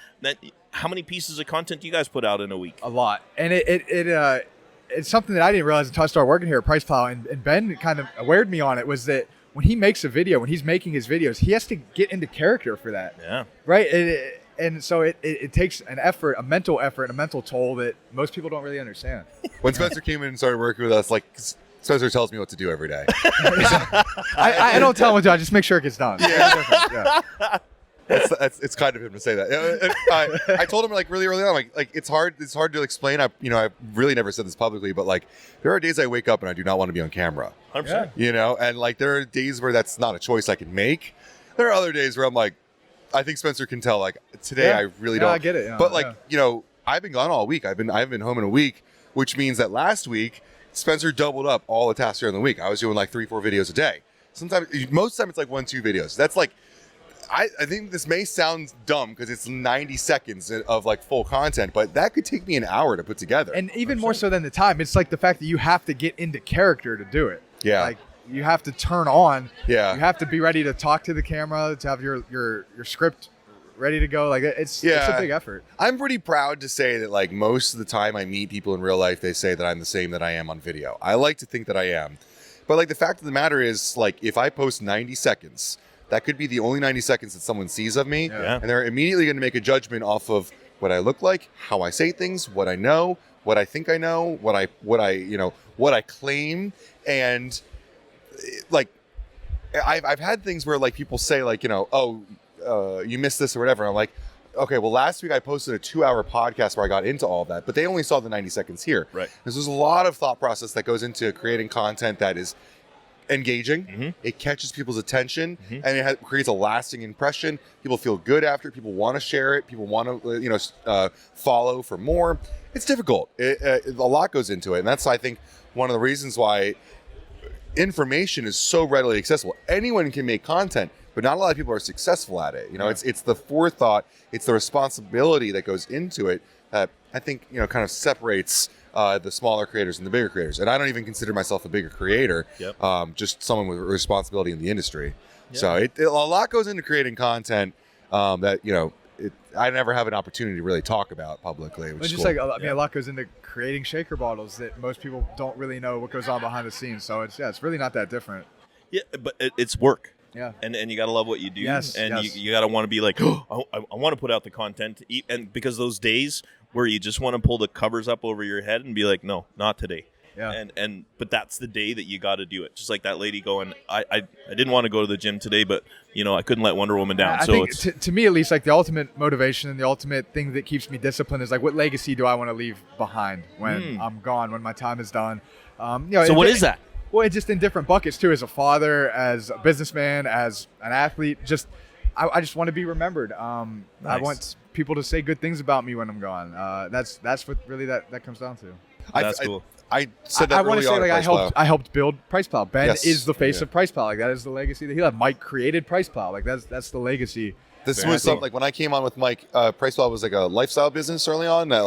How many pieces of content do you guys put out in a week? A lot. And it's something that I didn't realize until I started working here at PricePlow, and Ben kind of awared me on it, was that when he makes a video, when he's making his videos, he has to get into character for that. Yeah. Right? And so it takes an effort, a mental effort, and a mental toll that most people don't really understand. when Spencer came in and started working with us, like Spencer tells me what to do every day. I don't tell him what to do. I just make sure it gets done. Yeah. It's kind of him to say that. I told him like really early on, like it's hard to explain. I really never said this publicly, but like there are days I wake up and I do not want to be on camera. 100%. And like there are days where that's not a choice I can make. There are other days where I'm like, I think Spencer can tell. Like today, I really don't. I get it. But like I've been gone all week. I've been home in a week, which means that last week Spencer doubled up all the tasks during the week. I was doing like 3-4 videos a day. Most of the time it's like 1-2 videos. That's like, I think this may sound dumb because it's 90 seconds of like full content, but that could take me an hour to put together. And even more so than the time, it's like the fact that you have to get into character to do it. Yeah. Like you have to turn on. Yeah. You have to be ready to talk to the camera, to have your script ready to go. Like it's a big effort. I'm pretty proud to say that like most of the time I meet people in real life, they say that I'm the same that I am on video. I like to think that I am. But like the fact of the matter is, like if I post 90 seconds, that could be the only 90 seconds that someone sees of me. Yeah. And they're immediately going to make a judgment off of what I look like, how I say things, what I know, what I think I know, what I claim. And like I've had things where like people say like, you missed this or whatever. I'm like, okay, well, last week I posted a 2-hour podcast where I got into all of that, but they only saw the 90 seconds here. Right. There's a lot of thought process that goes into creating content that is engaging. Mm-hmm. It catches people's attention, and it creates a lasting impression. People feel good after it. People want to share it. People want to, follow for more. It's difficult. A lot goes into it, and that's, I think, one of the reasons why information is so readily accessible. Anyone can make content, but not a lot of people are successful at it. It's the forethought, it's the responsibility that goes into it that I think kind of separates the smaller creators and the bigger creators. And I don't even consider myself a bigger creator. Yep. Just someone with responsibility in the industry. Yep. So a lot goes into creating content that I never have an opportunity to really talk about publicly. Which It's is just cool. a lot goes into creating shaker bottles that most people don't really know what goes on behind the scenes. So it's really not that different. Yeah, but it's work. Yeah. And you got to love what you do. Yes, and yes. you got to want to be like, oh, I want to put out the content. And because those days where you just want to pull the covers up over your head and be like, no, not today. Yeah. But that's the day that you got to do it. Just like that lady going, I didn't want to go to the gym today, but I couldn't let Wonder Woman down. I So think it's to me, at least, like the ultimate motivation and the ultimate thing that keeps me disciplined is like, what legacy do I want to leave behind when I'm gone, when my time is done? so what is that? Well, it's just in different buckets too. As a father, as a businessman, as an athlete, I just want to be remembered. I want people to say good things about me when I'm gone. That's what really that comes down to. That's cool. I said that I want to say, like, I helped build PricePlow. Ben is the face of PricePlow. Like, that is the legacy that he left. Mike created PricePlow. Like, that's the legacy. This was something like when I came on with Mike, PricePlow was like a lifestyle business early on that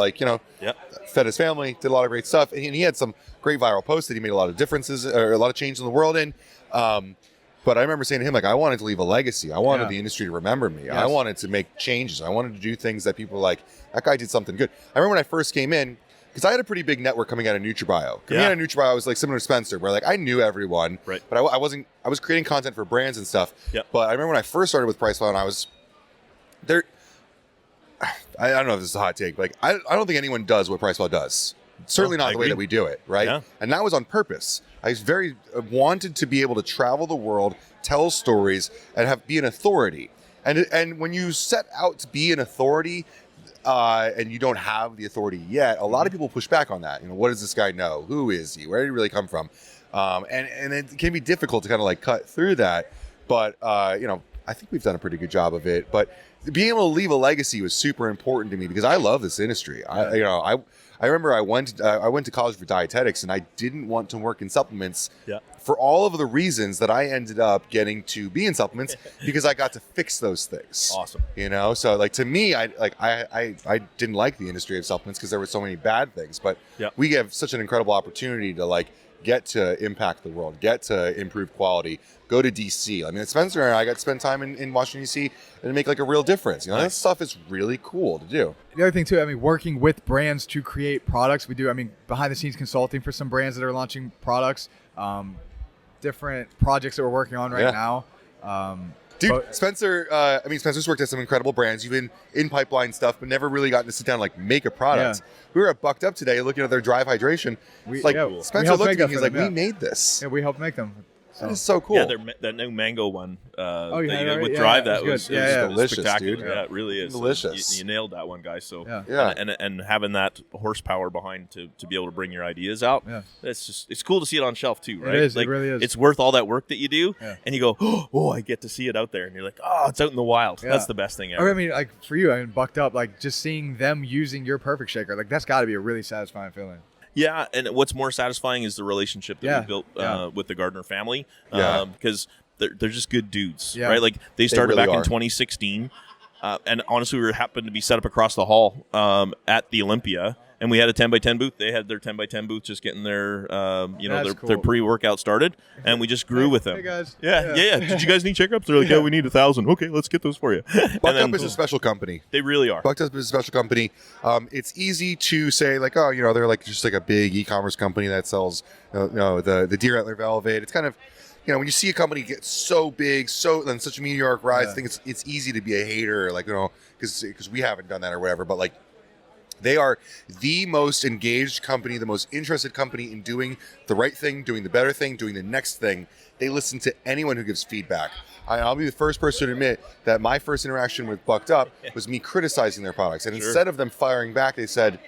fed his family, did a lot of great stuff. And he had some great viral posts that he made a lot of differences or a lot of change in the world in. But I remember saying to him, like, I wanted to leave a legacy. I wanted the industry to remember me. Yes. I wanted to make changes. I wanted to do things that people were like, that guy did something good. I remember when I first came in, because I had a pretty big network coming out of NutriBio. Coming out of NutriBio, I was like similar to Spencer, where like I knew everyone, right? But I was creating content for brands and stuff. Yep. But I remember when I first started with PricePlow, and I was there. I don't know if this is a hot take, but like I don't think anyone does what PricePlow does. Certainly not the way that we do it, right? Yeah. And that was on purpose. I was wanted to be able to travel the world, tell stories, and be an authority. And when you set out to be an authority, and you don't have the authority yet, a lot of people push back on that. What does this guy know? Who is he? Where did he really come from? And it can be difficult to kind of like cut through that. But, I think we've done a pretty good job of it. But being able to leave a legacy was super important to me because I love this industry. I remember I went to college for dietetics, and I didn't want to work in supplements for all of the reasons that I ended up getting to be in supplements because I got to fix those things. Awesome. So like to me, I didn't like the industry of supplements because there were so many bad things. But we have such an incredible opportunity to like get to impact the world, get to improve quality, go to DC. I mean, Spencer and I got to spend time in Washington, DC and make like a real difference. That stuff is really cool to do. The other thing too, working with brands to create products, we do, behind the scenes consulting for some brands that are launching products, different projects that we're working on right now. Dude, Spencer's worked at some incredible brands. You've been in pipeline stuff, but never really gotten to sit down and like make a product. We were at Bucked Up today looking at their Drive Hydration. Spencer looked at me, he's like, we made this. Yeah, we helped make them. That is so cool. Yeah, that new mango one with Drive, Drive, that was delicious, spectacular. dude. Yeah, it really is. Delicious. You nailed that one, guys. So yeah. And having that horsepower behind to be able to bring your ideas out, it's cool to see it on shelf too, right? It is. It really is. It's worth all that work that you do, and you go, oh, I get to see it out there, and you're like, oh, it's out in the wild. Yeah. That's the best thing ever. Like for you, Bucked Up, like just seeing them using your PerfectShaker, like that's got to be a really satisfying feeling. Yeah, and what's more satisfying is the relationship that we built with the Gardner family, because they're just good dudes, right? Like they started back in 2016, and honestly, we happened to be set up across the hall at the Olympia, and we had a 10x10 booth. They had their 10x10 booth, just getting their their pre-workout started, and we just grew with them. Hey guys, yeah. Did you guys need checkups? They're like, yeah, we need 1,000. Okay, let's get those for you. Bucked Up is a special company. They really are. Bucked Up is a special company. It's easy to say like, oh, they're like just like a big e-commerce company that sells, the deer antler velvet. It's kind of, when you see a company get so big, and such a meteoric rise, I think it's easy to be a hater, like because we haven't done that or whatever. But like, they are the most engaged company, the most interested company in doing the right thing, doing the better thing, doing the next thing. They listen to anyone who gives feedback. I'll be the first person to admit that my first interaction with Bucked Up was me criticizing their products. And instead of them firing back, they said,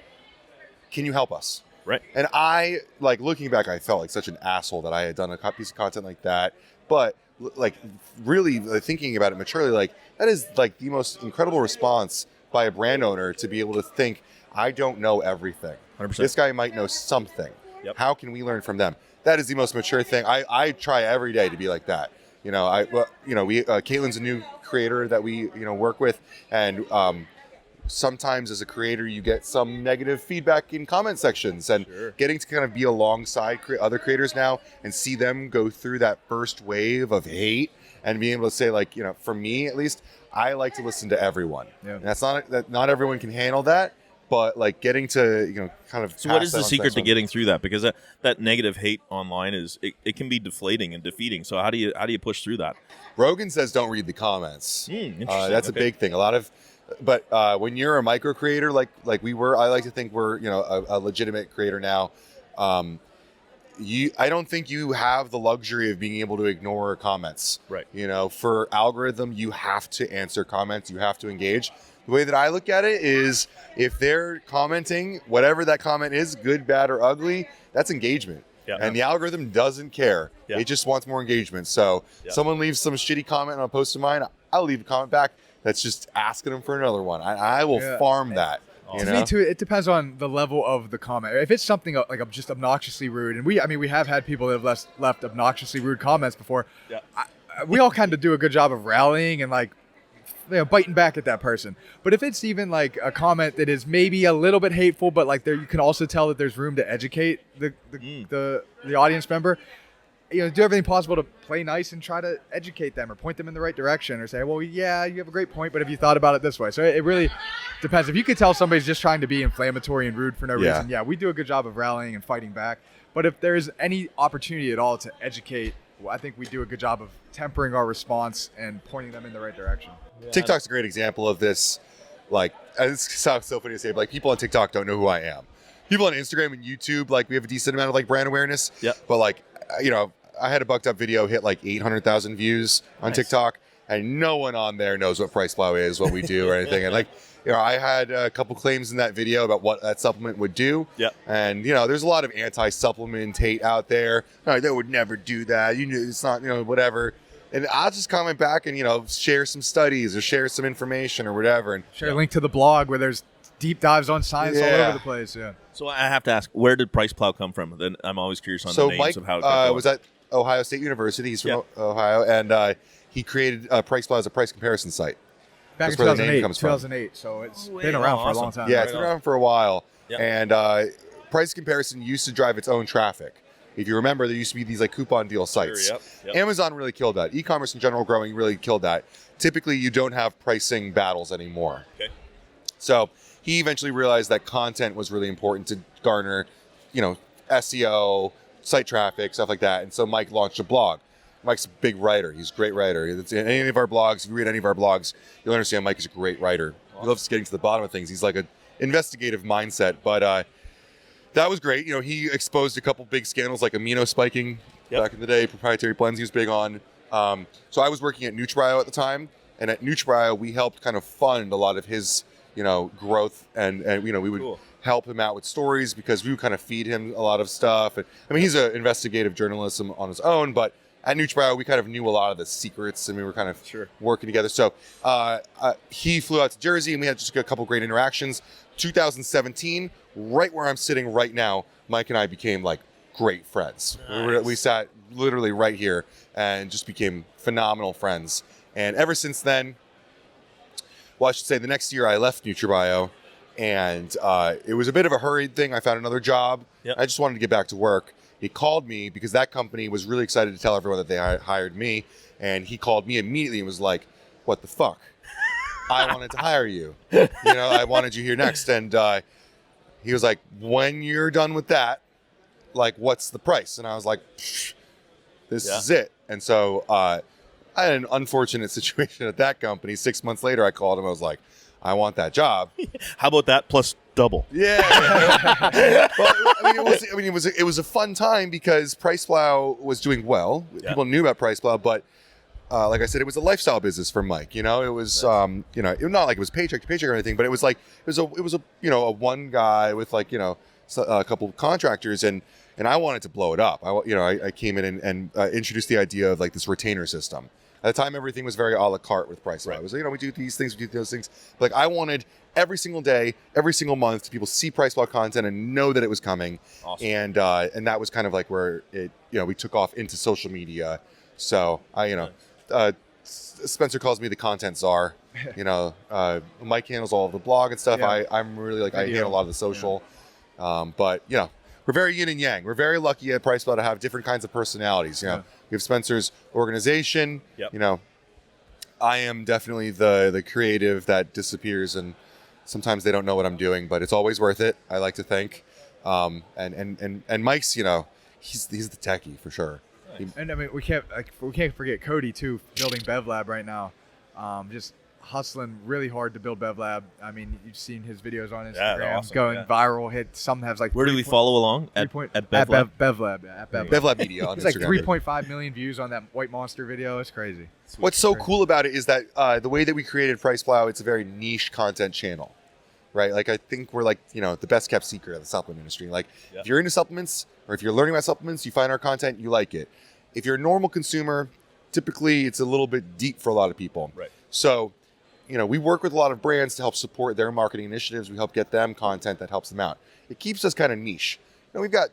can you help us? Right. And I, like, looking back, I felt like such an asshole that I had done a piece of content like that. But, like, really thinking about it maturely, like, that is, like, the most incredible response by a brand owner to be able to think, I don't know everything. 100%. This guy might know something. Yep. How can we learn from them? That is the most mature thing. I try every day to be like that. Caitlin's a new creator that we work with, and sometimes as a creator you get some negative feedback in comment sections, and getting to kind of be alongside other creators now and see them go through that first wave of hate and being able to say, like, for me at least, I like to listen to everyone. And that's not everyone can handle that. But like getting to kind of. So what is the secret to getting through that? Because that negative hate online it can be deflating and defeating. So how do you push through that? Rogan says don't read the comments. Interesting. That's a big thing. But when you're a micro creator like we were, I like to think we're a legitimate creator now. I don't think you have the luxury of being able to ignore comments. Right. For algorithm, you have to answer comments. You have to engage. The way that I look at it is if they're commenting, whatever that comment is, good, bad, or ugly, that's engagement. Yeah. And the algorithm doesn't care. Yeah. It just wants more engagement. So someone leaves some shitty comment on a post of mine, I'll leave a comment back that's just asking them for another one. I will farm that. To me too, it depends on the level of the comment. If it's something like just obnoxiously rude, and we have had people that have left obnoxiously rude comments before. Yeah. We all kind of do a good job of rallying and like biting back at that person. But if it's even like a comment that is maybe a little bit hateful, but like you can also tell that there's room to educate the audience member. Do everything possible to play nice and try to educate them or point them in the right direction, or say, well, yeah, you have a great point, but have you thought about it this way? So it really depends. If you could tell somebody's just trying to be inflammatory and rude for no reason, we do a good job of rallying and fighting back. But if there's any opportunity at all to educate, well, I think we do a good job of tempering our response and pointing them in the right direction. Yeah. TikTok's a great example of this. Like, it sounds so funny to say, but like people on TikTok don't know who I am. People on Instagram and YouTube, like we have a decent amount of like brand awareness. Yeah. But like, I had a Bucked Up video hit like 800,000 views on TikTok, and no one on there knows what PricePlow is, what we do, or anything. And like, I had a couple claims in that video about what that supplement would do. Yep. And, there's a lot of anti-supplement hate out there. No, they would never do that. It's not, whatever. And I'll just comment back and, share some studies or share some information or whatever. And Share a link to the blog where there's deep dives on science all Yeah. over the place. Yeah. So I have to ask, where did PricePlow come from? Then I'm always curious on the names Mike of how it got going. was at Ohio State University. He's from Ohio. And he created PricePlow as a price comparison site. Back That's in where the name 2008, comes from. 2008. So it's Oh, been wow, around for a awesome. long time. Yeah, Right it's been on. around for a while. Yep. And price comparison used to drive its own traffic. If you remember, there used to be these like coupon deal sites. Sure, yep. Amazon really killed that. E-commerce in general growing really killed that. Typically, you don't have pricing battles anymore. Okay. So he eventually realized that content was really important to garner, SEO, site traffic, stuff like that. And so Mike launched a blog. Mike's a big writer. He's a great writer. It's in any of our blogs, if you read any of our blogs, you'll understand Mike is a great writer. He loves getting to the bottom of things. He's like an investigative mindset. But that was great. He exposed a couple big scandals like amino spiking back in the day, proprietary blends he was big on. So I was working at NutriBio at the time. And at NutriBio, we helped kind of fund a lot of his, growth. And we would help him out with stories because we would kind of feed him a lot of stuff. And, he's an investigative journalism on his own, but at NutriBio, we kind of knew a lot of the secrets and we were kind of working together. So he flew out to Jersey and we had just a couple great interactions. 2017, right where I'm sitting right now, Mike and I became like great friends. Nice. We sat literally right here and just became phenomenal friends. And ever since then, well, I should say the next year I left NutriBio and it was a bit of a hurried thing. I found another job. Yep. I just wanted to get back to work. He called me because that company was really excited to tell everyone that they hired me. And he called me immediately and was like, what the fuck? I wanted to hire you. I wanted you here next. And he was like, when you're done with that, like, what's the price? And I was like, this is it. And so I had an unfortunate situation at that company. 6 months later, I called him. I was like, I want that job. How about that plus double? Yeah. Well, it was a fun time because PricePlow was doing well. Yeah. People knew about PricePlow, but like I said, it was a lifestyle business for Mike. It was not like it was paycheck to paycheck or anything, but it was like it was a one guy with like a couple of contractors and I wanted to blow it up. I came in and introduced the idea of like this retainer system. At the time, everything was very a la carte with PricePlow. Right. It was, we do these things, we do those things. Like I wanted every single day, every single month to people see PricePlow content and know that it was coming. Awesome. And that was kind of like where it, we took off into social media. So Spencer calls me the content czar. Mike handles all of the blog and stuff. Yeah. I'm really like, I handle a lot of the social. But we're very yin and yang. We're very lucky at PricePlow to have different kinds of personalities. We have Spencer's organization. Yep. I am definitely the creative that disappears, and sometimes they don't know what I'm doing, but it's always worth it. I like to think. And Mike's, he's the techie for sure. And we can't forget Cody too, building BevLab right now. Just hustling really hard to build BevLab. You've seen his videos on Instagram they're awesome. going viral. Some have like Where do we follow along? At BevLab? BevLab. Yeah, at BevLab. BevLab Media on It's like Instagram. 3.5 million views on that White Monster video. It's crazy. What's so cool about it is that the way that we created PricePlow, it's a very niche content channel, right? Like I think we're like, the best kept secret of the supplement industry. Like if you're into supplements or if you're learning about supplements, you find our content, you like it. If you're a normal consumer, typically it's a little bit deep for a lot of people. Right. So, we work with a lot of brands to help support their marketing initiatives. We help get them content that helps them out. It keeps us kind of niche. We've got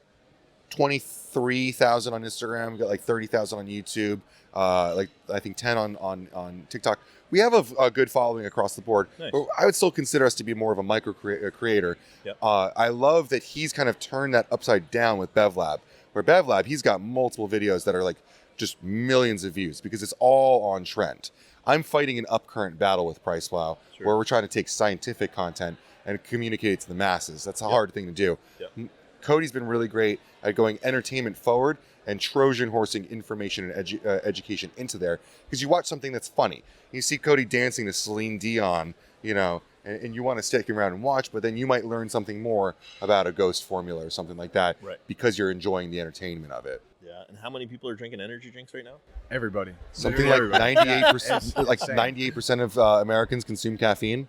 23,000 on Instagram. We've got like 30,000 on YouTube. I think 10 on TikTok. We have a good following across the board. Nice. But I would still consider us to be more of a micro creator. Yep. I love that he's kind of turned that upside down with BevLab. Where BevLab, he's got multiple videos that are like just millions of views because it's all on trend. I'm fighting an upcurrent battle with PricePlow where we're trying to take scientific content and communicate it to the masses. That's a hard thing to do. Yep. Cody's been really great at going entertainment forward and Trojan horsing information and education into there because you watch something that's funny. You see Cody dancing to Celine Dion, and you want to stick around and watch, but then you might learn something more about a ghost formula or something like that because you're enjoying the entertainment of it. Yeah, and how many people are drinking energy drinks right now? Everybody. Something like Everybody. 98%. It's Like insane. 98% of Americans consume caffeine.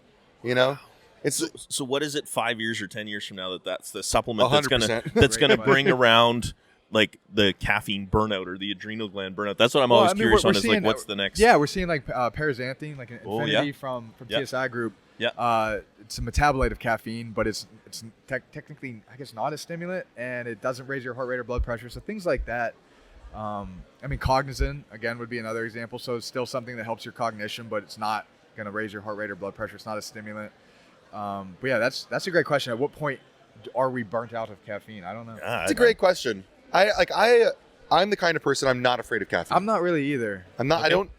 It's So what is it 5 years or 10 years from now that's the supplement that's 100%. gonna bring around like the caffeine burnout or the adrenal gland burnout? That's what I'm always curious we're on. Is seeing, like what's the next? Yeah, we're seeing like paraxanthine, like an Infinity from Yeah. TSI Group. Yeah. It's a metabolite of caffeine, but it's technically, I guess, not a stimulant, and it doesn't raise your heart rate or blood pressure. So things like that. I mean, Cognizant again would be another example. So it's still something that helps your cognition, but it's not going to raise your heart rate or blood pressure. It's not a stimulant. But yeah, that's a great question. At what point are we burnt out of caffeine? I don't know. It's a great question. I'm the kind of person, I'm not afraid of caffeine. I'm not really either. I'm not. Okay.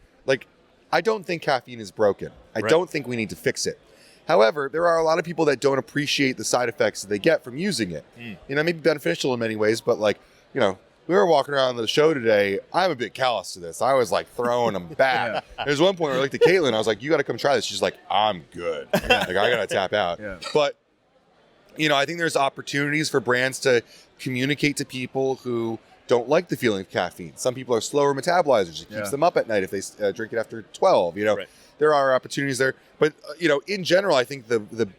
I don't think caffeine is broken. I Right. don't think we need to fix it. However, there are a lot of people that don't appreciate the side effects that they get from using it. You know, it may be beneficial in many ways, but like, you know, we were walking around the show today. I'm a bit callous to this. I was like throwing them back. There's one point where I looked at Caitlin. I was like, "You got to come try this." She's like, "I'm good. Like I got to tap out." Yeah. But you know, I think there's opportunities for brands to communicate to people who don't like the feeling of caffeine. Some people are slower metabolizers. It keeps them up at night if they drink it after 12. You know, there are opportunities there. But you know, in general, I think the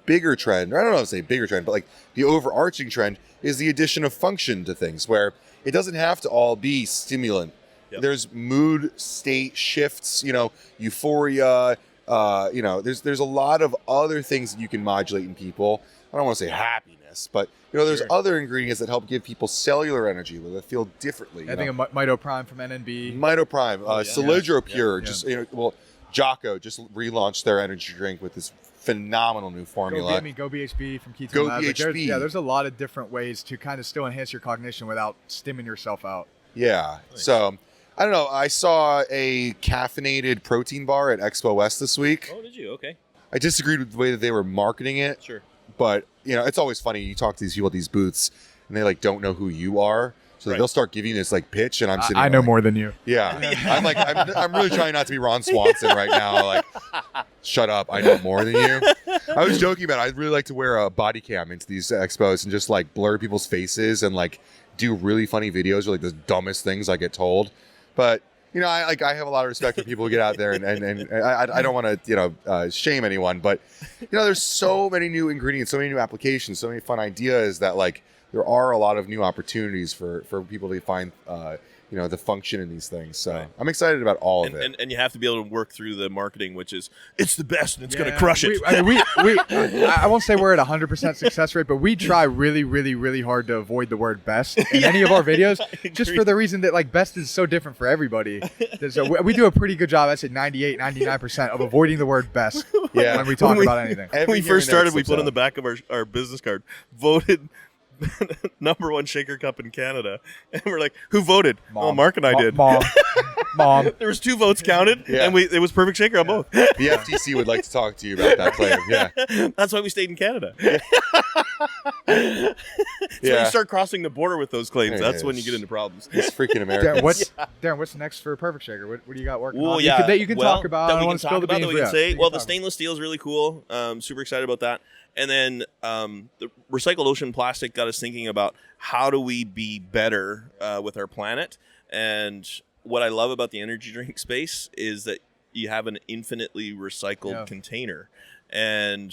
bigger trend, or I don't know how to say bigger trend, but like the overarching trend is the addition of function to things, where it doesn't have to all be stimulant. There's mood state shifts, you know, euphoria. You know, there's a lot of other things that you can modulate in people. I don't want to say happiness, but you know, there's other ingredients that help give people cellular energy where they feel differently. I think of Mitoprime from NNB. Mitoprime, Solidro Pure, just you know, well, Jocko just relaunched their energy drink with this phenomenal new formula. Go BHB from Ketone Go Labs. Like, BHB. there's a lot of different ways to kind of still enhance your cognition without stimming yourself out. Yeah. Nice. So, I don't know. I saw a caffeinated protein bar at Expo West this week. Oh, did you? Okay. I disagreed with the way that they were marketing it. Sure. But, you know, it's always funny. You talk to these people at these booths, and they, like, don't know who you are. So they'll start giving you this, like, pitch, and I'm sitting I know more than you. Yeah. I'm really trying not to be Ron Swanson right now. Like, shut up. I know more than you. I was joking about it. I'd really like to wear a body cam into these expos and just, like, blur people's faces and, like, do really funny videos or, like, the dumbest things I get told. But, you know, I have a lot of respect for people who get out there, and I don't want to, you know, shame anyone. But, you know, there's so many new ingredients, so many new applications, so many fun ideas that, like, there are a lot of new opportunities for people to find, you know, the function in these things. So I'm excited about all of it. And you have to be able to work through the marketing, which is, it's the best and it's going to crush it. I won't say we're at 100% success rate, but we try really, really, really hard to avoid the word best in any of our videos, just for the reason that, like, best is so different for everybody. So we do a pretty good job, I'd say 98, 99% of avoiding the word best when we talk about anything. When we first started, we put on the back of our business card, voted number one shaker cup in Canada, and we're like, who voted? Mom. Oh, Mark and I did. Mom. There was 2 votes counted, and it was Perfect Shaker on both. The FTC would like to talk to you about that claim. Yeah, that's why we stayed in Canada. So you start crossing the border with those claims. That's when you get into problems. It's freaking American. Darren, what's next for Perfect Shaker? What do you got working on? You can talk about. That we can talk about. That we can say. Well, the stainless steel is really cool. Super excited about that. And then the recycled ocean plastic got us thinking about how do we be better with our planet. And what I love about the energy drink space is that you have an infinitely recycled container. And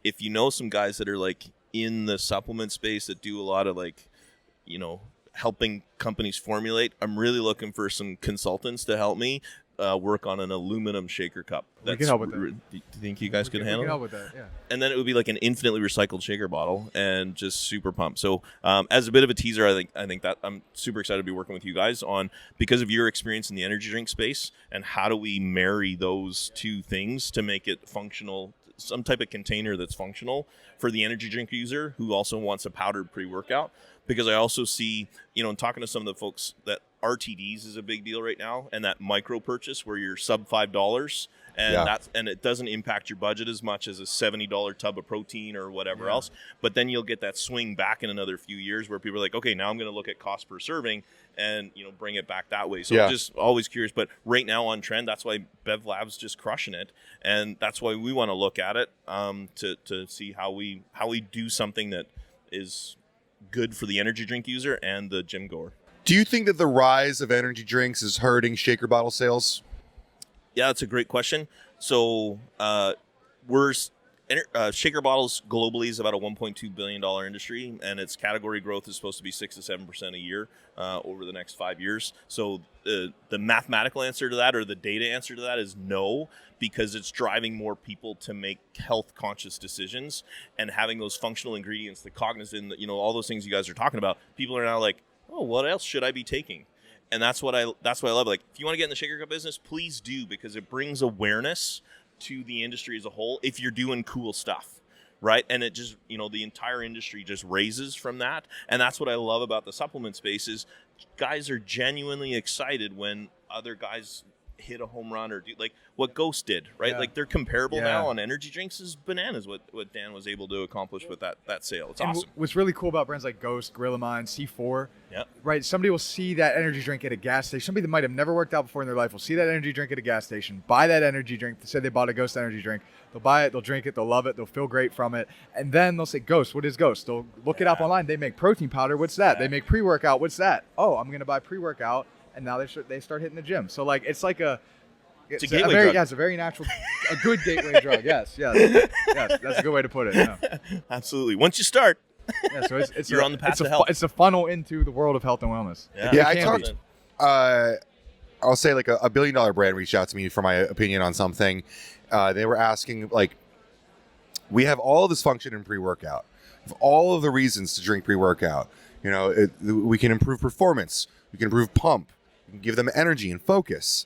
if you know some guys that are like in the supplement space that do a lot of, like, you know, helping companies formulate, I'm really looking for some consultants to help me work on an aluminum shaker cup. We can help with that. Do you think you guys could handle it? We can help with that, yeah. And then it would be like an infinitely recycled shaker bottle, and just super pumped. So as a bit of a teaser, I think that I'm super excited to be working with you guys on, because of your experience in the energy drink space, and how do we marry those two things to make it functional, some type of container that's functional for the energy drink user who also wants a powdered pre-workout. Because I also see, you know, in talking to some of the folks, that RTDs is a big deal right now, and that micro purchase where you're sub $5, and it doesn't impact your budget as much as a $70 tub of protein or whatever else. But then you'll get that swing back in another few years where people are like, okay, now I'm going to look at cost per serving and, you know, bring it back that way. So I'm just always curious. But right now on trend, that's why BevLab's just crushing it, and that's why we want to look at it to see how we do something that is good for the energy drink user and the gym goer. Do you think that the rise of energy drinks is hurting shaker bottle sales? Yeah, that's a great question. So we're shaker bottles globally is about a $1.2 billion industry, and its category growth is supposed to be 6 to 7% a year over the next 5 years. So the mathematical answer to that, or the data answer to that, is no, because it's driving more people to make health conscious decisions, and having those functional ingredients, the cognizant, all those things you guys are talking about. People are now like, oh, what else should I be taking? And that's what I love. Like, if you want to get in the shaker cup business, please do, because it brings awareness to the industry as a whole if you're doing cool stuff, right? And it just, the entire industry just raises from that. And that's what I love about the supplement space is guys are genuinely excited when other guys hit a home run or do like what Ghost did, right? Yeah. Like, they're comparable now on energy drinks. Is bananas what Dan was able to accomplish with that sale. It's awesome. What's really cool about brands like Ghost, Gorilla Mind, C4, Yeah. right? Somebody will see that energy drink at a gas station. Somebody that might have never worked out before in their life will see that energy drink at a gas station, buy that energy drink. They say they bought a Ghost energy drink. They'll buy it, they'll drink it, they'll love it, they'll feel great from it. And then they'll say, Ghost, what is Ghost? They'll look it up online. They make protein powder. What's that? They make pre-workout. What's that? Oh, I'm going to buy pre-workout. And now they start hitting the gym. So, like, it's like It's a gateway drug. Yeah, it's a very natural, a good gateway drug. Yes, that's a good way to put it. Yeah. Absolutely. Once you start, Yeah, so it's you're on the path to health. It's a funnel into the world of health and wellness. Yeah, I talked. I'll say like a $1 billion brand reached out to me for my opinion on something. They were asking, like, we have all of this function in pre-workout, all of the reasons to drink pre-workout. We can improve performance, we can improve pump, we can give them energy and focus.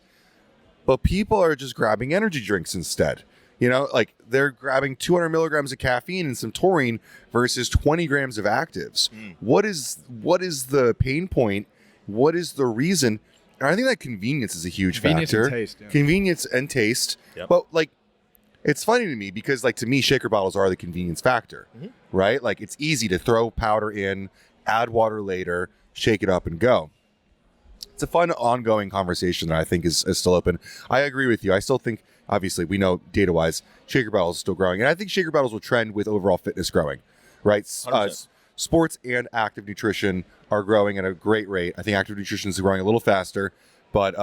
But people are just grabbing energy drinks instead. Like, they're grabbing 200 milligrams of caffeine and some taurine versus 20 grams of actives. What is the pain point? What is the reason? And I think that convenience is a huge factor. And taste, yeah. Convenience and taste. Yep. But, like, it's funny to me because, like, to me, shaker bottles are the convenience factor, right? Like, it's easy to throw powder in, add water later, shake it up, and go. It's a fun ongoing conversation that I think is still open. I agree with you. I still think, obviously, we know data-wise, shaker bottles is still growing. And I think shaker bottles will trend with overall fitness growing, right? Sports and active nutrition are growing at a great rate. I think active nutrition is growing a little faster, but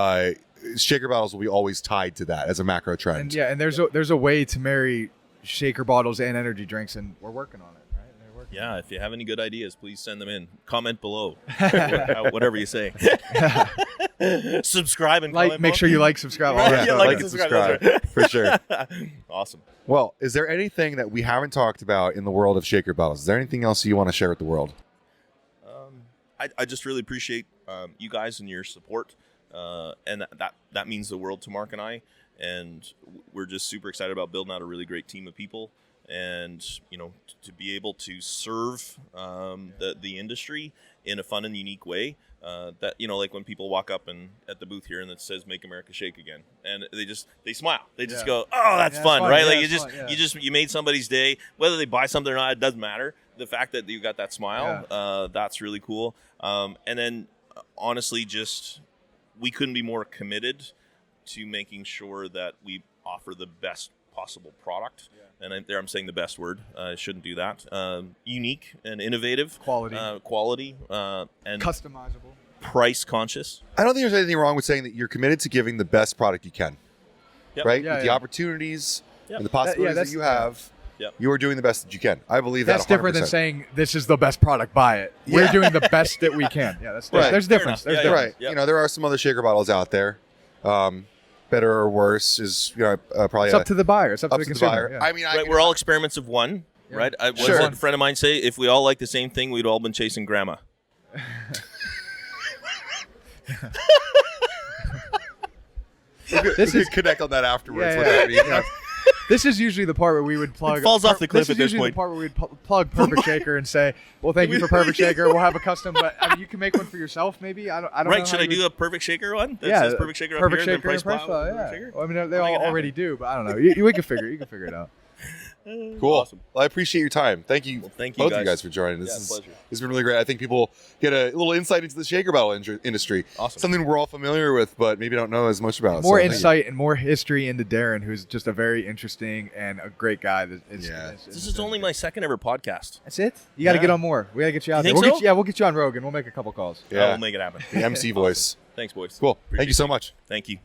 shaker bottles will be always tied to that as a macro trend. And there's a way to marry shaker bottles and energy drinks, and we're working on it. Yeah, if you have any good ideas, please send them in. Comment below. Whatever you say. Subscribe and comment. Make sure you subscribe. Like and subscribe. Right. For sure. Awesome. Well, is there anything that we haven't talked about in the world of shaker bottles? Is there anything else you want to share with the world? I just really appreciate you guys and your support. And that means the world to Mark and I. And we're just super excited about building out a really great team of people. And, to be able to serve the industry in a fun and unique way that, like when people walk up at the booth here and it says "Make America Shake Again," and they smile. They just go, "Oh, that's fun," right? Like you made somebody's day. Whether they buy something or not, it doesn't matter. The fact that you got that smile, that's really cool. And then, honestly, we couldn't be more committed to making sure that we offer the best possible product. And I'm saying the best word. I shouldn't do that. Unique and innovative. Quality, and customizable. Price conscious. I don't think there's anything wrong with saying that you're committed to giving the best product you can. Yep. Right? With the opportunities and the possibilities that you have, Yep. you are doing the best that you can. I believe that's that 100%. different than saying this is the best product, buy it. We're doing the best that we can. Yeah, that's right. There's difference. There's difference. Right. Yep. There are some other shaker bottles out there. Better or worse is probably it's up to the buyer. It's up to the consumer. Buyer. Yeah. I mean, we're all experiments of one, right? What did a friend of mine say? If we all like the same thing, we'd all been chasing grandma. This is connect on that afterwards. This is usually the part where we would plug. It falls off the cliff this at this is usually point. the part where we'd plug PerfectShaker and say, "Well, thank you for PerfectShaker. We'll have a custom, but you can make one for yourself, maybe." I don't know. Right? Should I do a PerfectShaker one? That says PerfectShaker up here, and then PricePlow. Yeah. Well, I mean, they all already do, but I don't know. We can figure it out. Cool. Awesome. Well, I appreciate your time. Thank you, thank you both guys. of you guys for joining. Pleasure. This has been really great. I think people get a little insight into the shaker bottle industry. Awesome. Something we're all familiar with, but maybe don't know as much about. More insight and more history into Darren, who's just a very interesting and a great guy. This is only my second ever podcast. That's it? You got to get on more. We got to get you out there. We'll get you on Rogan. We'll make a couple calls. Yeah, we'll make it happen. The MC voice. Thanks, boys. Cool. Thank you so much. Thank you.